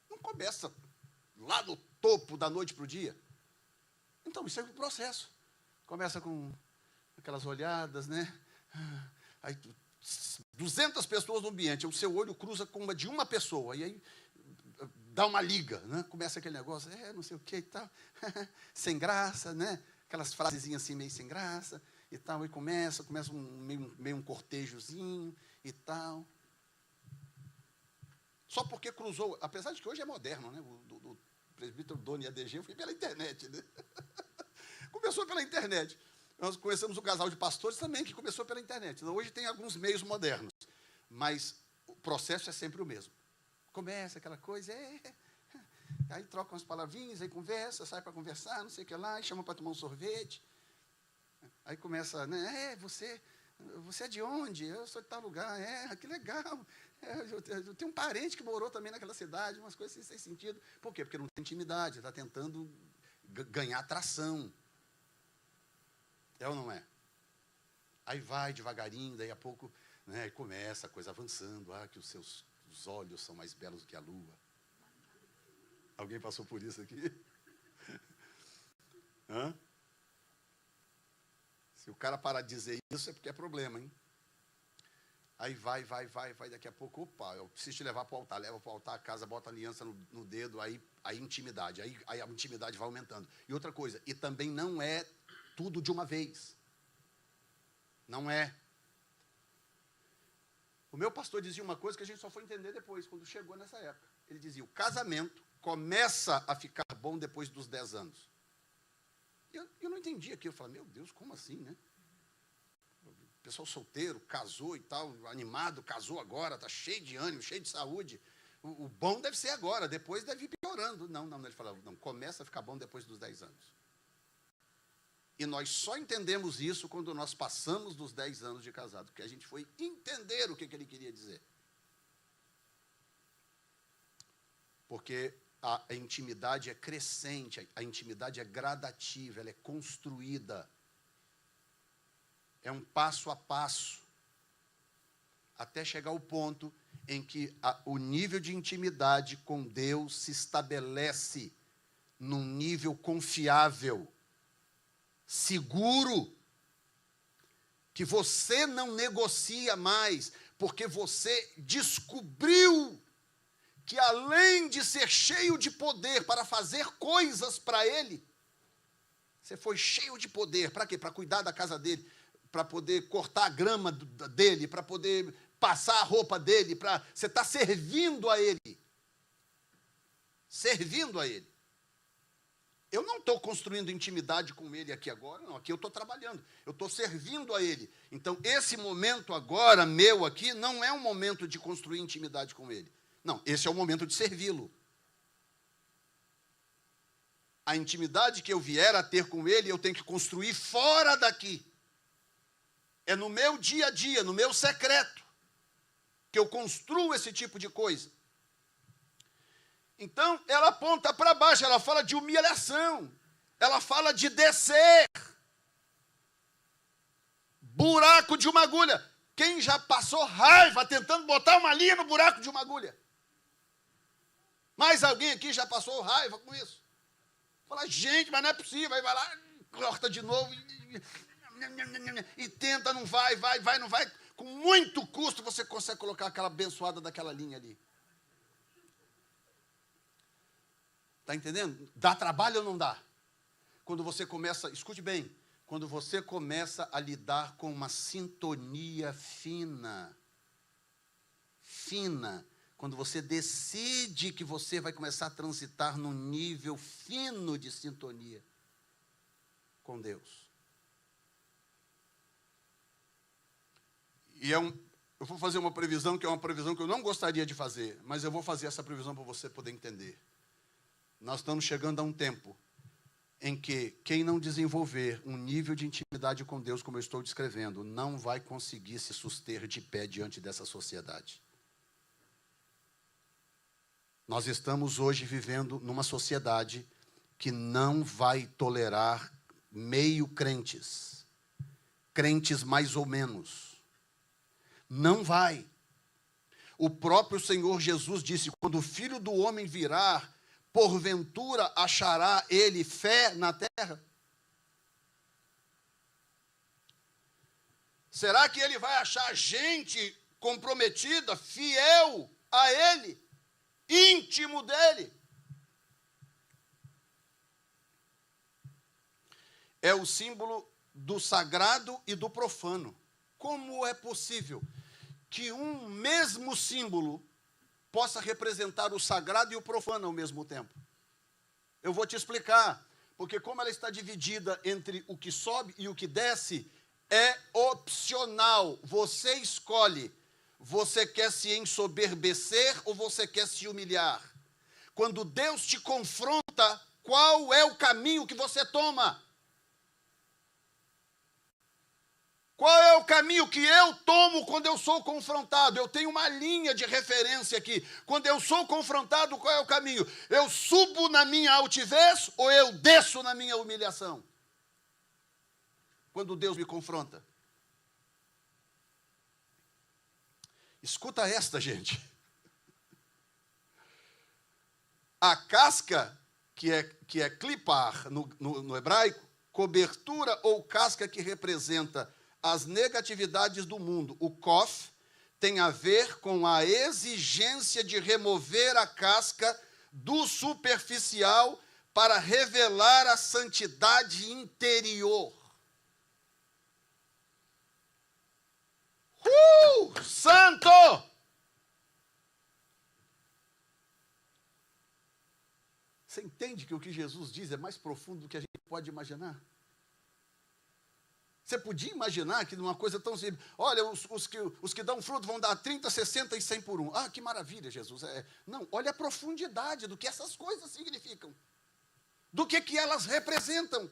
S1: Não começa lá no topo da noite para o dia. Então, isso é um processo. Começa com aquelas olhadas, né? Aí, 200 pessoas no ambiente, o seu olho cruza com uma de uma pessoa, e aí dá uma liga, né? Começa aquele negócio, não sei o que e tal, sem graça, né? Aquelas frasezinhas assim, meio sem graça e tal, e começa meio um cortejozinho e tal. Só porque cruzou, apesar de que hoje é moderno, né? O presbítero Doni ADG foi pela internet, né? Começou pela internet. Nós conhecemos o casal de pastores também, que começou pela internet. Então, hoje tem alguns meios modernos, mas o processo é sempre o mesmo. Começa aquela coisa, aí troca umas palavrinhas, aí conversa, sai para conversar, não sei o que lá, e chama para tomar um sorvete. Aí começa, né, você é de onde? Eu sou de tal lugar. Que legal. Eu tenho um parente que morou também naquela cidade, umas coisas assim, sem sentido. Por quê? Porque não tem intimidade, está tentando ganhar atração. É ou não é? Aí vai devagarinho, daí a pouco, né, começa a coisa avançando, que os seus olhos são mais belos do que a lua. Alguém passou por isso aqui? Hã? Se o cara parar de dizer isso, é porque é problema, hein? Aí vai, daqui a pouco, opa, eu preciso te levar para o altar, leva para o altar, a casa, bota a aliança no dedo, aí intimidade, aí a intimidade vai aumentando. E outra coisa, e também não é tudo de uma vez. Não é. O meu pastor dizia uma coisa que a gente só foi entender depois, quando chegou nessa época. Ele dizia, o casamento começa a ficar bom depois dos 10 anos. Eu não entendi aquilo. Eu falei, meu Deus, como assim, né? O pessoal solteiro, casou e tal, animado, casou agora, está cheio de ânimo, cheio de saúde. O bom deve ser agora, depois deve ir piorando. Não, ele falava, não, começa a ficar bom depois dos 10 anos. E nós só entendemos isso quando nós passamos dos 10 anos de casado, porque a gente foi entender o que ele queria dizer. Porque a intimidade é crescente, a intimidade é gradativa, ela é construída. É um passo a passo, até chegar ao ponto em que o nível de intimidade com Deus se estabelece num nível confiável, seguro, que você não negocia mais, porque você descobriu que além de ser cheio de poder para fazer coisas para Ele, você foi cheio de poder, para quê? Para cuidar da casa dele, para poder cortar a grama dele, para poder passar a roupa dele, você está servindo a Ele. Servindo a Ele. Eu não estou construindo intimidade com Ele aqui agora, não. Aqui eu estou trabalhando, eu estou servindo a Ele. Então, esse momento agora, meu aqui, não é um momento de construir intimidade com Ele. Não, esse é o momento de servi-lo. A intimidade que eu vier a ter com Ele, eu tenho que construir fora daqui. É no meu dia a dia, no meu secreto, que eu construo esse tipo de coisa. Então, ela aponta para baixo, ela fala de humilhação, ela fala de descer. Buraco de uma agulha. Quem já passou raiva tentando botar uma linha no buraco de uma agulha? Mais alguém aqui já passou raiva com isso? Fala, gente, mas não é possível. Aí vai lá, corta de novo e tenta, não vai, não vai. Com muito custo você consegue colocar aquela abençoada daquela linha ali. Está entendendo? Dá trabalho ou não dá? quando você começa, escute bem, quando você começa a lidar com uma sintonia fina, quando você decide que você vai começar a transitar num nível fino de sintonia com Deus. E eu vou fazer uma previsão, que é uma previsão que eu não gostaria de fazer, mas eu vou fazer essa previsão para você poder entender. Nós estamos chegando a um tempo em que quem não desenvolver um nível de intimidade com Deus, como eu estou descrevendo, não vai conseguir se suster de pé diante dessa sociedade. Nós estamos hoje vivendo numa sociedade que não vai tolerar meio crentes, crentes mais ou menos. Não vai. O próprio Senhor Jesus disse, quando o Filho do Homem virá, porventura achará ele fé na terra? Será que ele vai achar gente comprometida, fiel a ele, íntimo dele? É o símbolo do sagrado e do profano. Como é possível que um mesmo símbolo possa representar o sagrado e o profano ao mesmo tempo? Eu vou te explicar, porque como ela está dividida entre o que sobe e o que desce, é opcional, você escolhe, você quer se ensoberbecer ou você quer se humilhar? Quando Deus te confronta, qual é o caminho que você toma? Qual é o caminho que eu tomo quando eu sou confrontado? Eu tenho uma linha de referência aqui. Quando eu sou confrontado, qual é o caminho? Eu subo na minha altivez ou eu desço na minha humilhação? Quando Deus me confronta. Escuta esta, gente. A casca, que é clipar no hebraico, cobertura ou casca que representa as negatividades do mundo. O kof tem a ver com a exigência de remover a casca do superficial para revelar a santidade interior. Santo! Você entende que o que Jesus diz é mais profundo do que a gente pode imaginar? Você podia imaginar que numa coisa tão simples, olha, os que dão fruto vão dar 30, 60 e 100 por um. Ah, que maravilha, Jesus. Não, olha a profundidade do que essas coisas significam. Do que elas representam.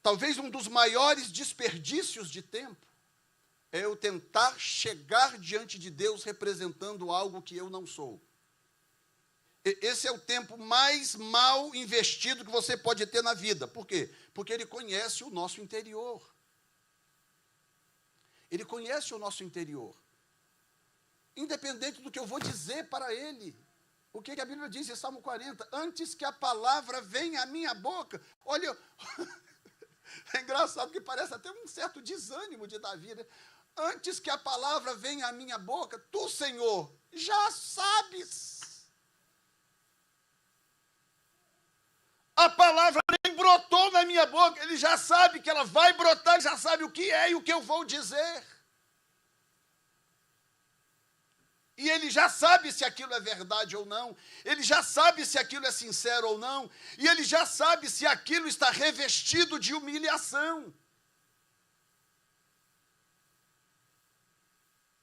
S1: Talvez um dos maiores desperdícios de tempo é eu tentar chegar diante de Deus representando algo que eu não sou. Esse é o tempo mais mal investido que você pode ter na vida. Por quê? Porque ele conhece o nosso interior. Ele conhece o nosso interior. Independente do que eu vou dizer para ele. O que a Bíblia diz em Salmo 40? Antes que a palavra venha à minha boca. Olha, é engraçado que parece até um certo desânimo de Davi, né? Antes que a palavra venha à minha boca, tu, Senhor, já sabes. A palavra nem brotou na minha boca, ele já sabe que ela vai brotar, ele já sabe o que é e o que eu vou dizer. E ele já sabe se aquilo é verdade ou não, ele já sabe se aquilo é sincero ou não, e ele já sabe se aquilo está revestido de humilhação.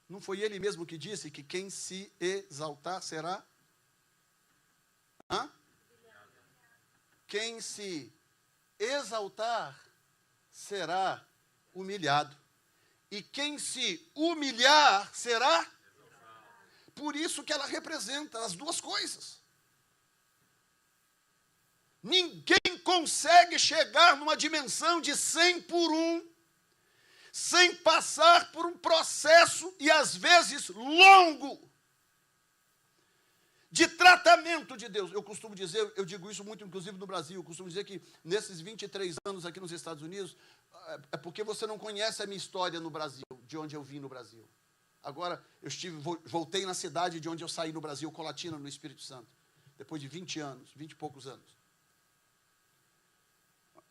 S1: Não foi ele mesmo que disse que quem se exaltar será? Quem se exaltar será humilhado. E quem se humilhar será? Por isso que ela representa as duas coisas. Ninguém consegue chegar numa dimensão de 100 por 1, sem passar por um processo, e às vezes longo, de tratamento de Deus. Eu costumo dizer, eu digo isso muito inclusive no Brasil, eu costumo dizer que nesses 23 anos aqui nos Estados Unidos, é porque você não conhece a minha história no Brasil, de onde eu vim no Brasil. Agora, voltei na cidade de onde eu saí no Brasil, Colatina, no Espírito Santo, depois de 20 anos, 20 e poucos anos.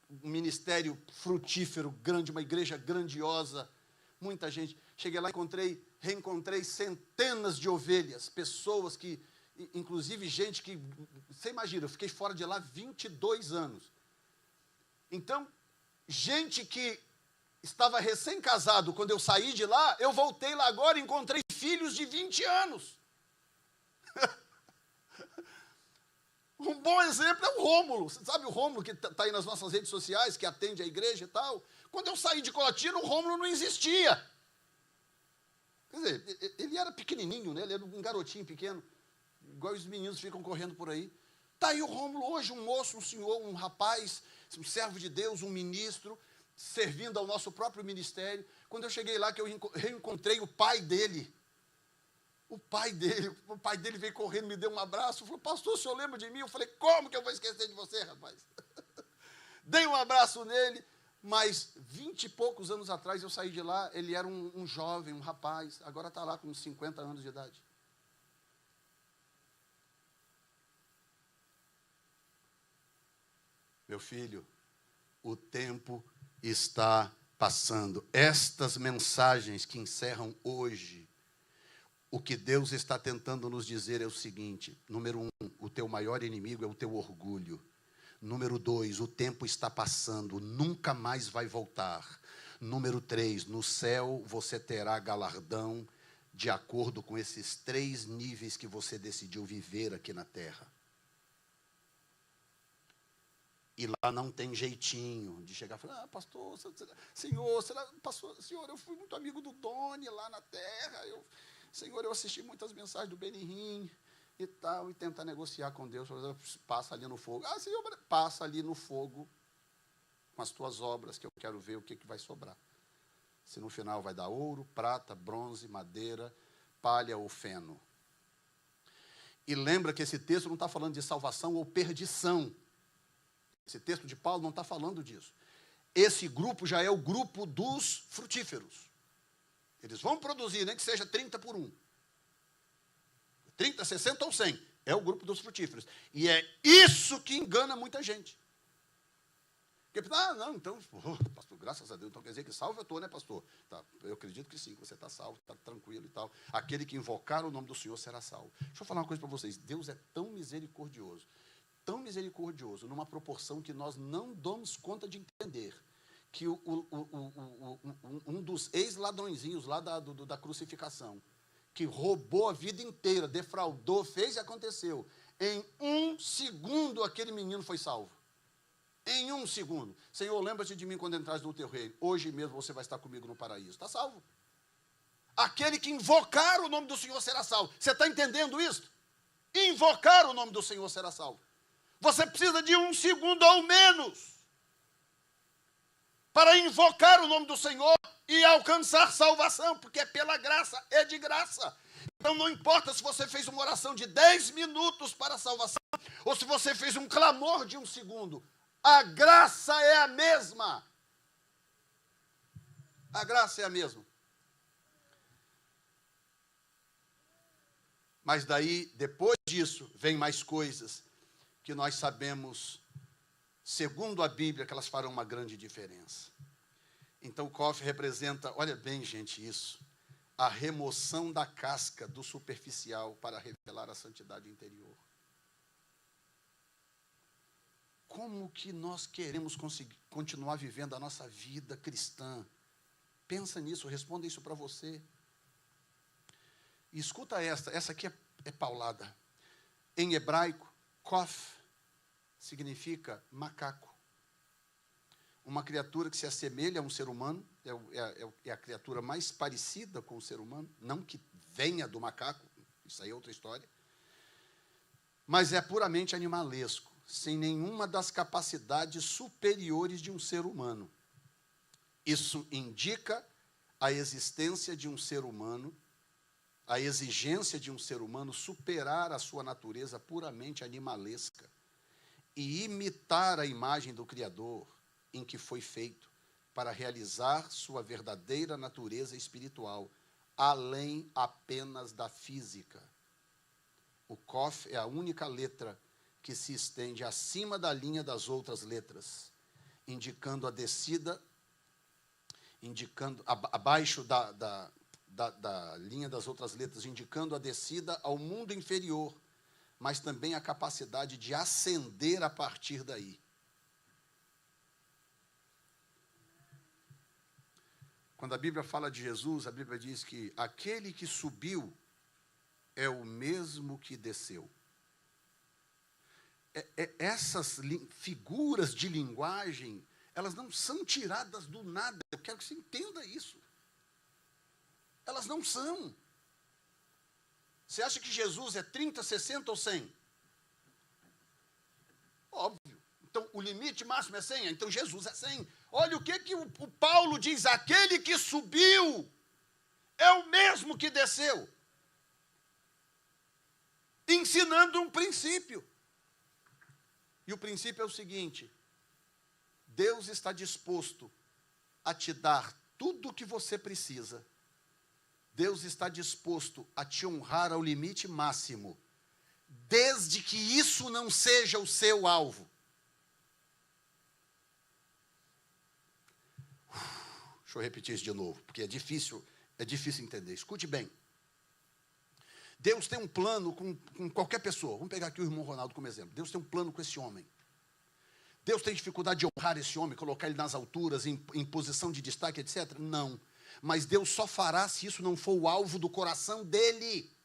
S1: Um ministério frutífero, grande, uma igreja grandiosa, muita gente. Cheguei lá, reencontrei centenas de ovelhas, pessoas que, inclusive gente que, você imagina, eu fiquei fora de lá 22 anos. Então, gente que estava recém-casado quando eu saí de lá, eu voltei lá agora e encontrei filhos de 20 anos. Um bom exemplo é o Rômulo. Você sabe o Rômulo que está aí nas nossas redes sociais, que atende a igreja e tal? Quando eu saí de Colatina, o Rômulo não existia. Quer dizer, ele era pequenininho, né? Ele era um garotinho pequeno, igual os meninos ficam correndo por aí. Está aí o Rômulo hoje, um moço, um senhor, um rapaz, um servo de Deus, um ministro, servindo ao nosso próprio ministério. Quando eu cheguei lá, que eu reencontrei o pai dele. O pai dele veio correndo, me deu um abraço, falou, pastor, o senhor lembra de mim? Eu falei, como que eu vou esquecer de você, rapaz? Dei um abraço nele, mas 20 e poucos anos atrás eu saí de lá, ele era um jovem, um rapaz, agora está lá com uns 50 anos de idade. Meu filho, o tempo está passando. Estas mensagens que encerram hoje, o que Deus está tentando nos dizer é o seguinte: número 1, o teu maior inimigo é o teu orgulho. Número 2, o tempo está passando, nunca mais vai voltar. Número 3, no céu você terá galardão de acordo com esses 3 níveis que você decidiu viver aqui na terra. E lá não tem jeitinho de chegar e falar, pastor, senhor, eu fui muito amigo do Doni lá na terra, Senhor, eu assisti muitas mensagens do Benihim e tal, e tentar negociar com Deus, passa ali no fogo. Ah, Senhor, passa ali no fogo com as tuas obras, que eu quero ver o que vai sobrar. Se no final vai dar ouro, prata, bronze, madeira, palha ou feno. E lembra que esse texto não está falando de salvação ou perdição. Esse texto de Paulo não está falando disso. Esse grupo já é o grupo dos frutíferos. Eles vão produzir, nem que seja 30 por 1. 30, 60 ou 100. É o grupo dos frutíferos. E é isso que engana muita gente. Porque, não, então, pastor, graças a Deus, então quer dizer que salvo eu estou, né, pastor? Tá, eu acredito que sim, que você está salvo, está tranquilo e tal. Aquele que invocar o nome do Senhor será salvo. Deixa eu falar uma coisa para vocês. Deus é tão misericordioso, numa proporção que nós não damos conta de entender, que um dos ex-ladrõezinhos lá da crucificação, que roubou a vida inteira, defraudou, fez e aconteceu, em 1 segundo aquele menino foi salvo. Em 1 segundo. Senhor, lembra-te de mim quando entrares no teu reino. Hoje mesmo você vai estar comigo no paraíso. Está salvo. Aquele que invocar o nome do Senhor será salvo. Você está entendendo isso? Invocar o nome do Senhor será salvo. Você precisa de 1 segundo ao menos para invocar o nome do Senhor e alcançar salvação, porque é pela graça, é de graça. Então não importa se você fez uma oração de 10 minutos para a salvação, ou se você fez um clamor de 1 segundo, a graça é a mesma. A graça é a mesma. Mas daí, depois disso, vem mais coisas que nós sabemos, segundo a Bíblia, que elas farão uma grande diferença. Então, o cofre representa, olha bem, gente, isso, a remoção da casca do superficial para revelar a santidade interior. Como que nós queremos continuar vivendo a nossa vida cristã? Pensa nisso, responda isso para você. E escuta essa aqui é paulada. Em hebraico, kof significa macaco. Uma criatura que se assemelha a um ser humano, é a criatura mais parecida com o ser humano, não que venha do macaco, isso aí é outra história, mas é puramente animalesco, sem nenhuma das capacidades superiores de um ser humano. Isso indica a existência de um ser humano, a exigência de um ser humano superar a sua natureza puramente animalesca e imitar a imagem do Criador em que foi feito para realizar sua verdadeira natureza espiritual, além apenas da física. O Kof é a única letra que se estende acima da linha das outras letras, indicando a descida, indicando abaixo da linha das outras letras, indicando a descida ao mundo inferior, mas também a capacidade de ascender a partir daí. Quando a Bíblia fala de Jesus, a Bíblia diz que aquele que subiu é o mesmo que desceu. Essas figuras de linguagem, elas não são tiradas do nada. Eu quero que você entenda isso. Elas não são. Você acha que Jesus é 30, 60 ou 100? Óbvio. Então, o limite máximo é 100? Então, Jesus é 100. Olha o que o Paulo diz. Aquele que subiu é o mesmo que desceu. Ensinando um princípio. E o princípio é o seguinte: Deus está disposto a te dar tudo o que você precisa. Deus está disposto a te honrar ao limite máximo, desde que isso não seja o seu alvo. Deixa eu repetir isso de novo, porque é difícil entender. Escute bem. Deus tem um plano com qualquer pessoa. Vamos pegar aqui o irmão Ronaldo como exemplo. Deus tem um plano com esse homem. Deus tem dificuldade de honrar esse homem, colocar ele nas alturas, em posição de destaque, etc? Não. Mas Deus só fará se isso não for o alvo do coração dele.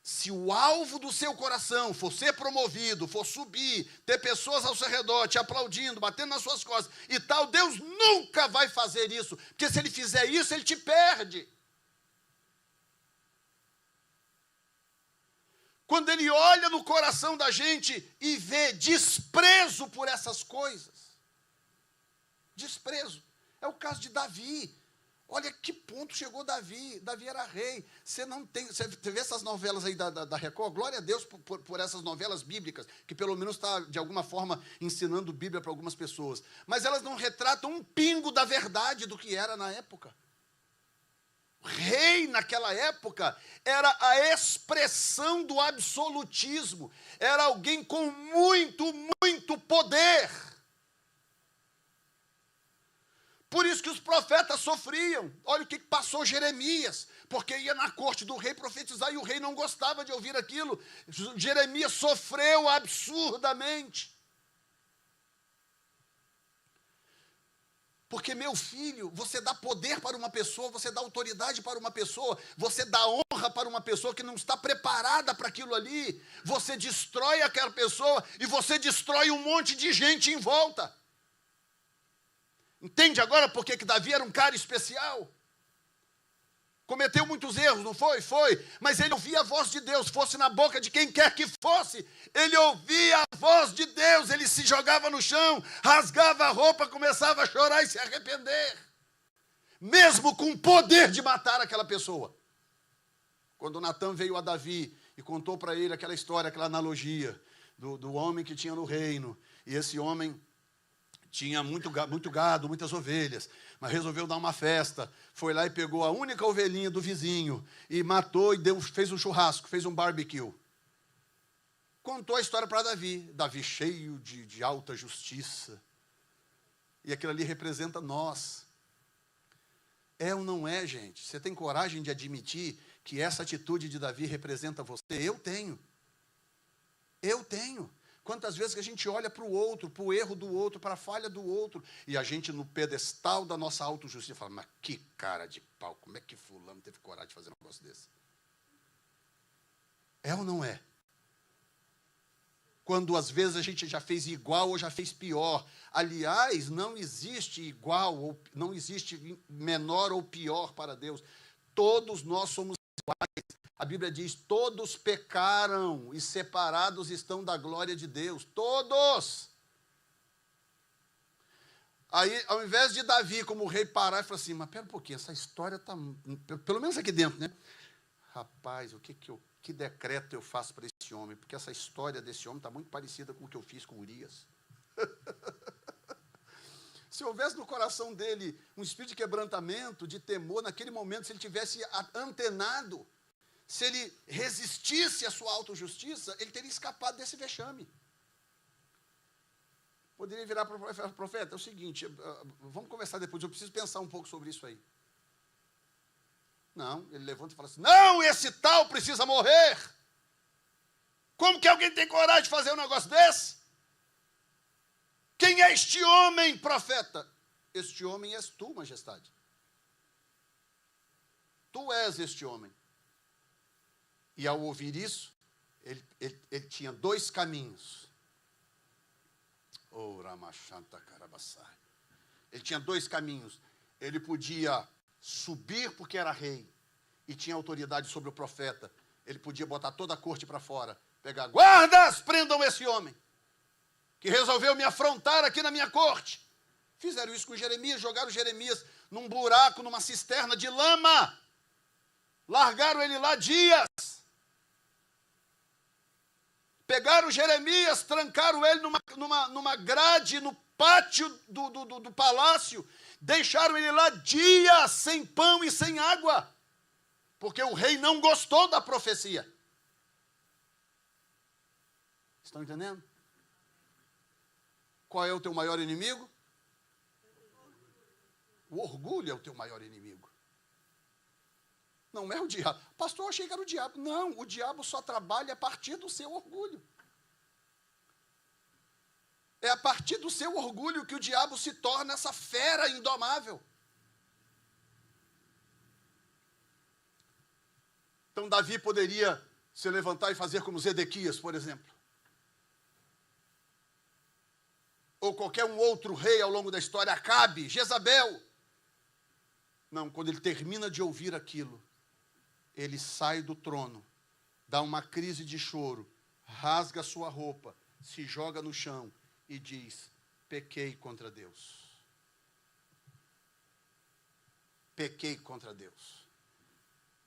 S1: Se o alvo do seu coração for ser promovido, for subir, ter pessoas ao seu redor te aplaudindo, batendo nas suas costas e tal, Deus nunca vai fazer isso. Porque se ele fizer isso, ele te perde. Quando ele olha no coração da gente e vê desprezo por essas coisas. Desprezo. É o caso de Davi. Olha que ponto chegou Davi. Davi era rei. Você vê essas novelas aí da Record? Glória a Deus por essas novelas bíblicas, que pelo menos está, de alguma forma, ensinando Bíblia para algumas pessoas. Mas elas não retratam um pingo da verdade do que era na época. Rei, naquela época, era a expressão do absolutismo. Era alguém com muito, muito poder. Por isso que os profetas sofriam. Olha o que passou Jeremias, porque ia na corte do rei profetizar e o rei não gostava de ouvir aquilo. Jeremias sofreu absurdamente. Porque, meu filho, você dá poder para uma pessoa, você dá autoridade para uma pessoa, você dá honra para uma pessoa que não está preparada para aquilo ali, você destrói aquela pessoa e você destrói um monte de gente em volta. Entende agora por que Davi era um cara especial? Cometeu muitos erros, não foi? Foi. Mas ele ouvia a voz de Deus, fosse na boca de quem quer que fosse. Ele ouvia a voz de Deus, ele se jogava no chão, rasgava a roupa, começava a chorar e se arrepender. Mesmo com o poder de matar aquela pessoa. Quando Natã veio a Davi e contou para ele aquela história, aquela analogia do homem que tinha no reino. E esse homem tinha muito gado, muitas ovelhas, mas resolveu dar uma festa. Foi lá e pegou a única ovelhinha do vizinho e matou e fez um churrasco, fez um barbecue. Contou a história para Davi. Davi cheio de alta justiça. E aquilo ali representa nós. É ou não é, gente? Você tem coragem de admitir que essa atitude de Davi representa você? Eu tenho. Eu tenho. Quantas vezes que a gente olha para o outro, para o erro do outro, para a falha do outro, e a gente no pedestal da nossa autojustiça fala, mas que cara de pau, como é que fulano teve coragem de fazer um negócio desse? É ou não é? Quando às vezes a gente já fez igual ou já fez pior. Aliás, não existe igual, ou não existe menor ou pior para Deus. Todos nós somos iguais. A Bíblia diz, todos pecaram e separados estão da glória de Deus. Todos! Aí, ao invés de Davi, como rei, parar e falar assim, mas pera um pouquinho, essa história está, pelo menos aqui dentro, né? Rapaz, que decreto eu faço para esse homem? Porque essa história desse homem está muito parecida com o que eu fiz com Urias. Se houvesse no coração dele um espírito de quebrantamento, de temor, naquele momento, se ele tivesse antenado, se ele resistisse à sua autojustiça, ele teria escapado desse vexame. Poderia virar para o profeta, é o seguinte, vamos conversar depois, eu preciso pensar um pouco sobre isso aí. Não, ele levanta e fala assim, não, esse tal precisa morrer. Como que alguém tem coragem de fazer um negócio desse? Quem é este homem, profeta? Este homem és tu, majestade. Tu és este homem. E ao ouvir isso, ele tinha dois caminhos. Oh, Ramachanta Karabassai. Ele tinha dois caminhos. Ele podia subir porque era rei e tinha autoridade sobre o profeta. Ele podia botar toda a corte para fora, pegar, guardas, prendam esse homem, que resolveu me afrontar aqui na minha corte. Fizeram isso com Jeremias, jogaram Jeremias num buraco, numa cisterna de lama. Largaram ele lá dias. Pegaram Jeremias, trancaram ele numa grade, no pátio do palácio. Deixaram ele lá dias, sem pão e sem água. Porque o rei não gostou da profecia. Estão entendendo? Qual é o teu maior inimigo? O orgulho é o teu maior inimigo. Não é o diabo. Pastor, eu achei que era o diabo. Não, o diabo só trabalha a partir do seu orgulho. É a partir do seu orgulho que o diabo se torna essa fera indomável. Então, Davi poderia se levantar e fazer como Zedequias, por exemplo. Ou qualquer um outro rei ao longo da história, Acabe, Jezabel. Não, quando ele termina de ouvir aquilo, ele sai do trono, dá uma crise de choro, rasga a sua roupa, se joga no chão e diz, pequei contra Deus. Pequei contra Deus.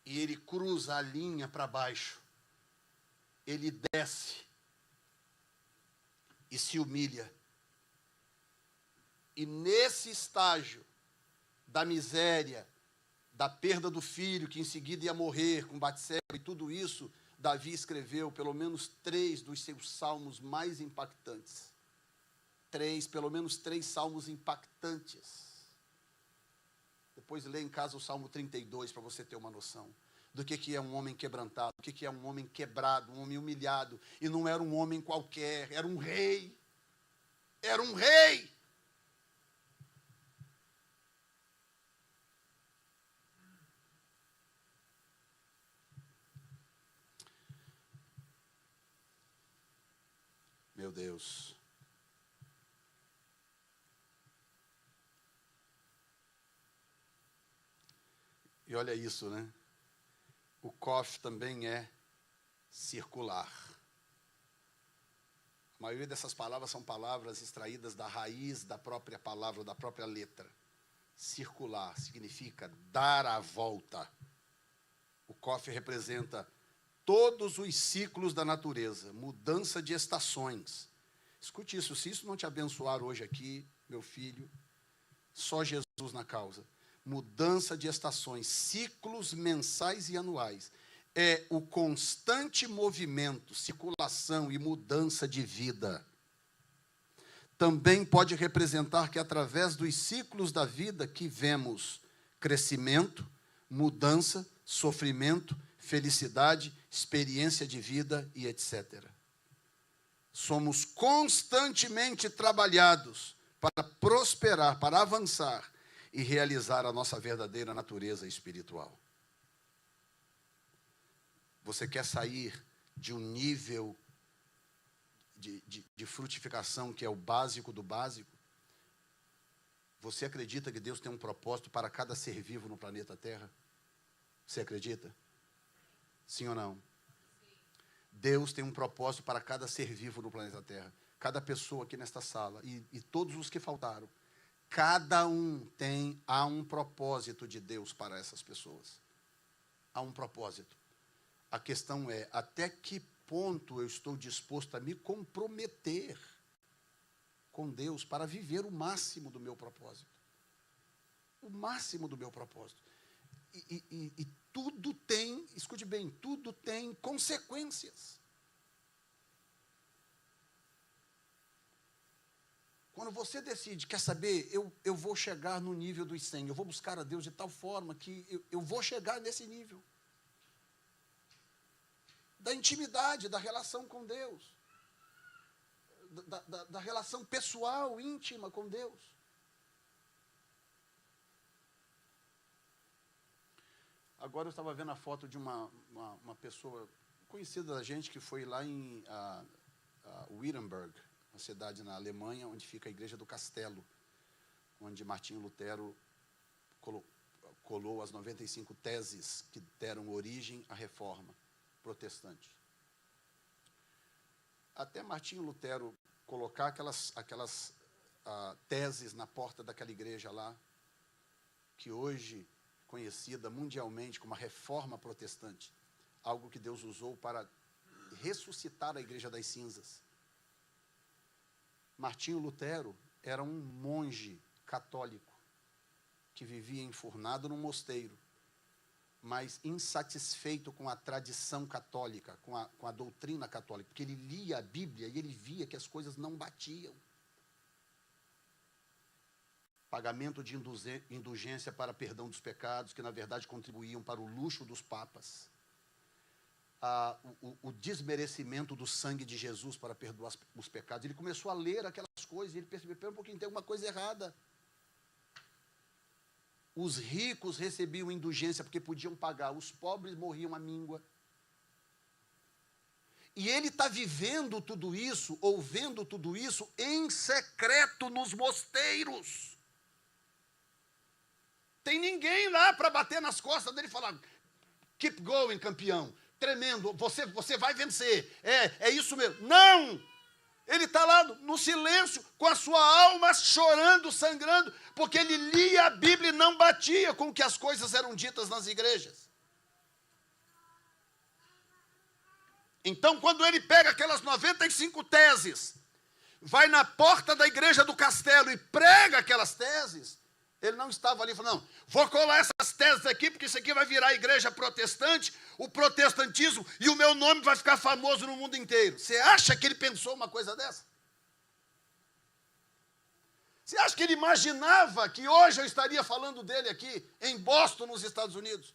S1: E ele cruza a linha para baixo. Ele desce e se humilha. E nesse estágio da miséria, da perda do filho, que em seguida ia morrer com Batseba e tudo isso, Davi escreveu pelo menos 3 dos seus salmos mais impactantes. Pelo menos 3 salmos impactantes. Depois lê em casa o Salmo 32 para você ter uma noção do que é um homem quebrantado, do que é um homem quebrado, um homem humilhado. E não era um homem qualquer, era um rei. Era um rei. Meu Deus. E olha isso, né? O Kof também é circular. A maioria dessas palavras são palavras extraídas da raiz da própria palavra, da própria letra. Circular significa dar a volta. O Kof representa todos os ciclos da natureza, mudança de estações. Escute isso, se isso não te abençoar hoje aqui, meu filho, só Jesus na causa. Mudança de estações, ciclos mensais e anuais. É o constante movimento, circulação e mudança de vida. Também pode representar que através dos ciclos da vida que vemos crescimento, mudança, sofrimento, felicidade, experiência de vida e etc. Somos constantemente trabalhados para prosperar, para avançar e realizar a nossa verdadeira natureza espiritual. Você quer sair de um nível de frutificação que é o básico do básico? Você acredita que Deus tem um propósito para cada ser vivo no planeta Terra? Você acredita? Sim ou não? Deus tem um propósito para cada ser vivo no planeta Terra. Cada pessoa aqui nesta sala e todos os que faltaram. Cada um há um propósito de Deus para essas pessoas. Há um propósito. A questão é, até que ponto eu estou disposto a me comprometer com Deus para viver o máximo do meu propósito. O máximo do meu propósito. E tudo tem, escute bem, tudo tem consequências. Quando você decide, quer saber, eu vou chegar no nível dos 100, eu vou buscar a Deus de tal forma que eu vou chegar nesse nível. Da intimidade, da relação com Deus. Da relação pessoal, íntima com Deus. Agora eu estava vendo a foto de uma pessoa conhecida da gente que foi lá em Wittenberg, uma cidade na Alemanha, onde fica a Igreja do Castelo, onde Martinho Lutero colou as 95 teses que deram origem à Reforma protestante. Até Martinho Lutero colocar aquelas teses na porta daquela igreja lá, que hoje conhecida mundialmente como a Reforma Protestante, algo que Deus usou para ressuscitar a Igreja das Cinzas. Martinho Lutero era um monge católico que vivia enfurnado num mosteiro, mas insatisfeito com a tradição católica, com a doutrina católica, porque ele lia a Bíblia e ele via que as coisas não batiam. Pagamento de indulgência para perdão dos pecados, que na verdade contribuíam para o luxo dos papas. O desmerecimento do sangue de Jesus para perdoar os pecados. Ele começou a ler aquelas coisas e ele percebeu, pera um pouquinho, tem alguma coisa errada. Os ricos recebiam indulgência porque podiam pagar, os pobres morriam à míngua. E ele está vivendo tudo isso, ou vendo tudo isso, em secreto nos mosteiros. Tem ninguém lá para bater nas costas dele e falar, keep going, campeão. Tremendo, você vai vencer, é isso mesmo. Não! Ele está lá no silêncio, com a sua alma chorando, sangrando, porque ele lia a Bíblia e não batia com o que as coisas eram ditas nas igrejas. Então, quando ele pega aquelas 95 teses, vai na porta da Igreja do Castelo e prega aquelas teses, ele não estava ali falando, não, vou colar essas teses aqui, porque isso aqui vai virar a igreja protestante, o protestantismo, e o meu nome vai ficar famoso no mundo inteiro. Você acha que ele pensou uma coisa dessa? Você acha que ele imaginava que hoje eu estaria falando dele aqui, em Boston, nos Estados Unidos?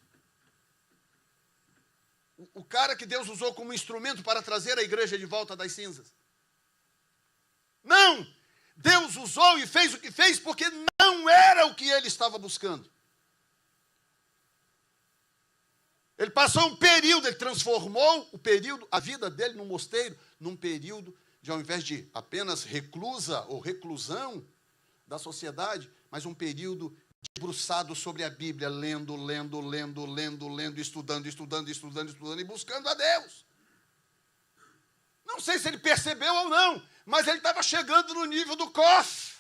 S1: O cara que Deus usou como instrumento para trazer a igreja de volta das cinzas. Não! Deus usou e fez o que fez porque não era o que ele estava buscando. Ele passou um período, ele transformou o período, a vida dele no mosteiro, num período de, ao invés de apenas reclusa ou reclusão da sociedade, mas um período debruçado sobre a Bíblia, lendo, estudando e buscando a Deus. Não sei se ele percebeu ou não, mas ele estava chegando no nível do Kof.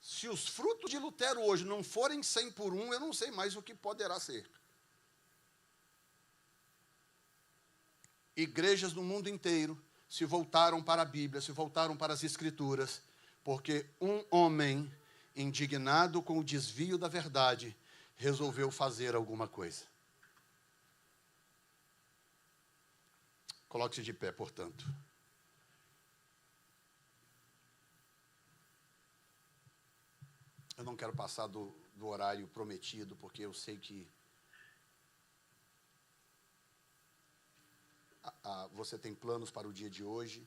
S1: Se os frutos de Lutero hoje não forem 100 por 1, eu não sei mais o que poderá ser. Igrejas do mundo inteiro se voltaram para a Bíblia, se voltaram para as Escrituras, porque um homem, indignado com o desvio da verdade, resolveu fazer alguma coisa. Coloque-se de pé, portanto. Eu não quero passar do horário prometido, porque eu sei que você tem planos para o dia de hoje.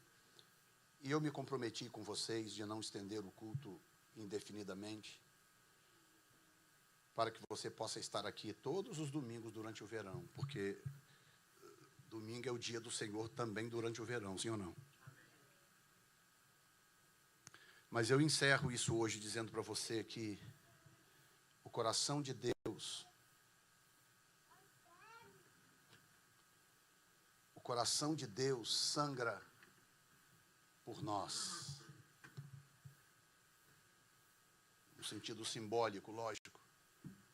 S1: E eu me comprometi com vocês de não estender o culto indefinidamente, para que você possa estar aqui todos os domingos durante o verão, porque domingo é o dia do Senhor também durante o verão, sim ou não? Mas eu encerro isso hoje dizendo para você que o coração de Deus, sangra por nós. No sentido simbólico, lógico,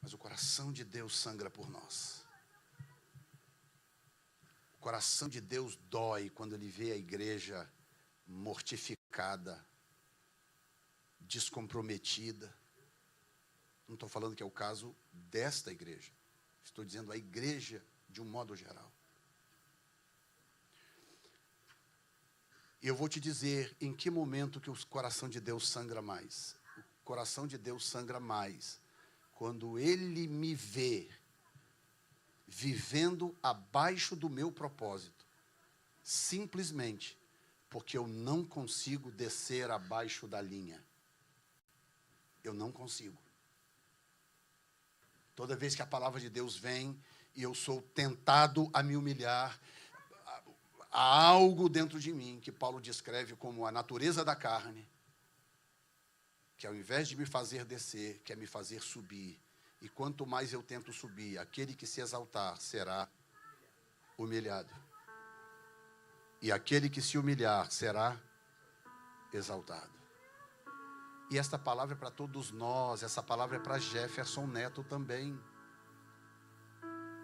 S1: mas o coração de Deus sangra por nós. O coração de Deus dói quando ele vê a igreja mortificada, descomprometida. Não estou falando que é o caso desta igreja. Estou dizendo a igreja de um modo geral. E eu vou te dizer em que momento que o coração de Deus sangra mais. O coração de Deus sangra mais quando Ele me vê vivendo abaixo do meu propósito, simplesmente porque eu não consigo descer abaixo da linha. Eu não consigo. Toda vez que a palavra de Deus vem e eu sou tentado a me humilhar, há algo dentro de mim que Paulo descreve como a natureza da carne, que ao invés de me fazer descer, quer me fazer subir. E quanto mais eu tento subir, aquele que se exaltar será humilhado. E aquele que se humilhar será exaltado. E esta palavra é para todos nós, essa palavra é para Jefferson Neto também.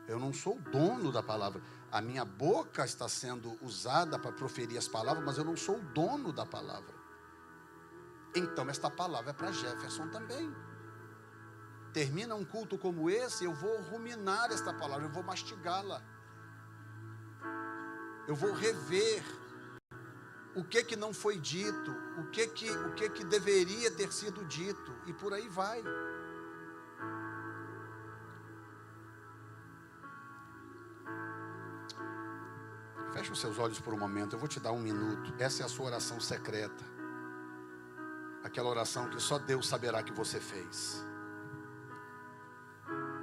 S1: Eu não sou o dono da palavra. A minha boca está sendo usada para proferir as palavras, mas eu não sou o dono da palavra. Então esta palavra é para Jefferson também. Termina um culto como esse, eu vou ruminar esta palavra, eu vou mastigá-la. Eu vou rever o que não foi dito, o que deveria ter sido dito, e por aí vai. Feche os seus olhos por um momento, eu vou te dar um minuto. Essa é a sua oração secreta. Aquela oração que só Deus saberá que você fez.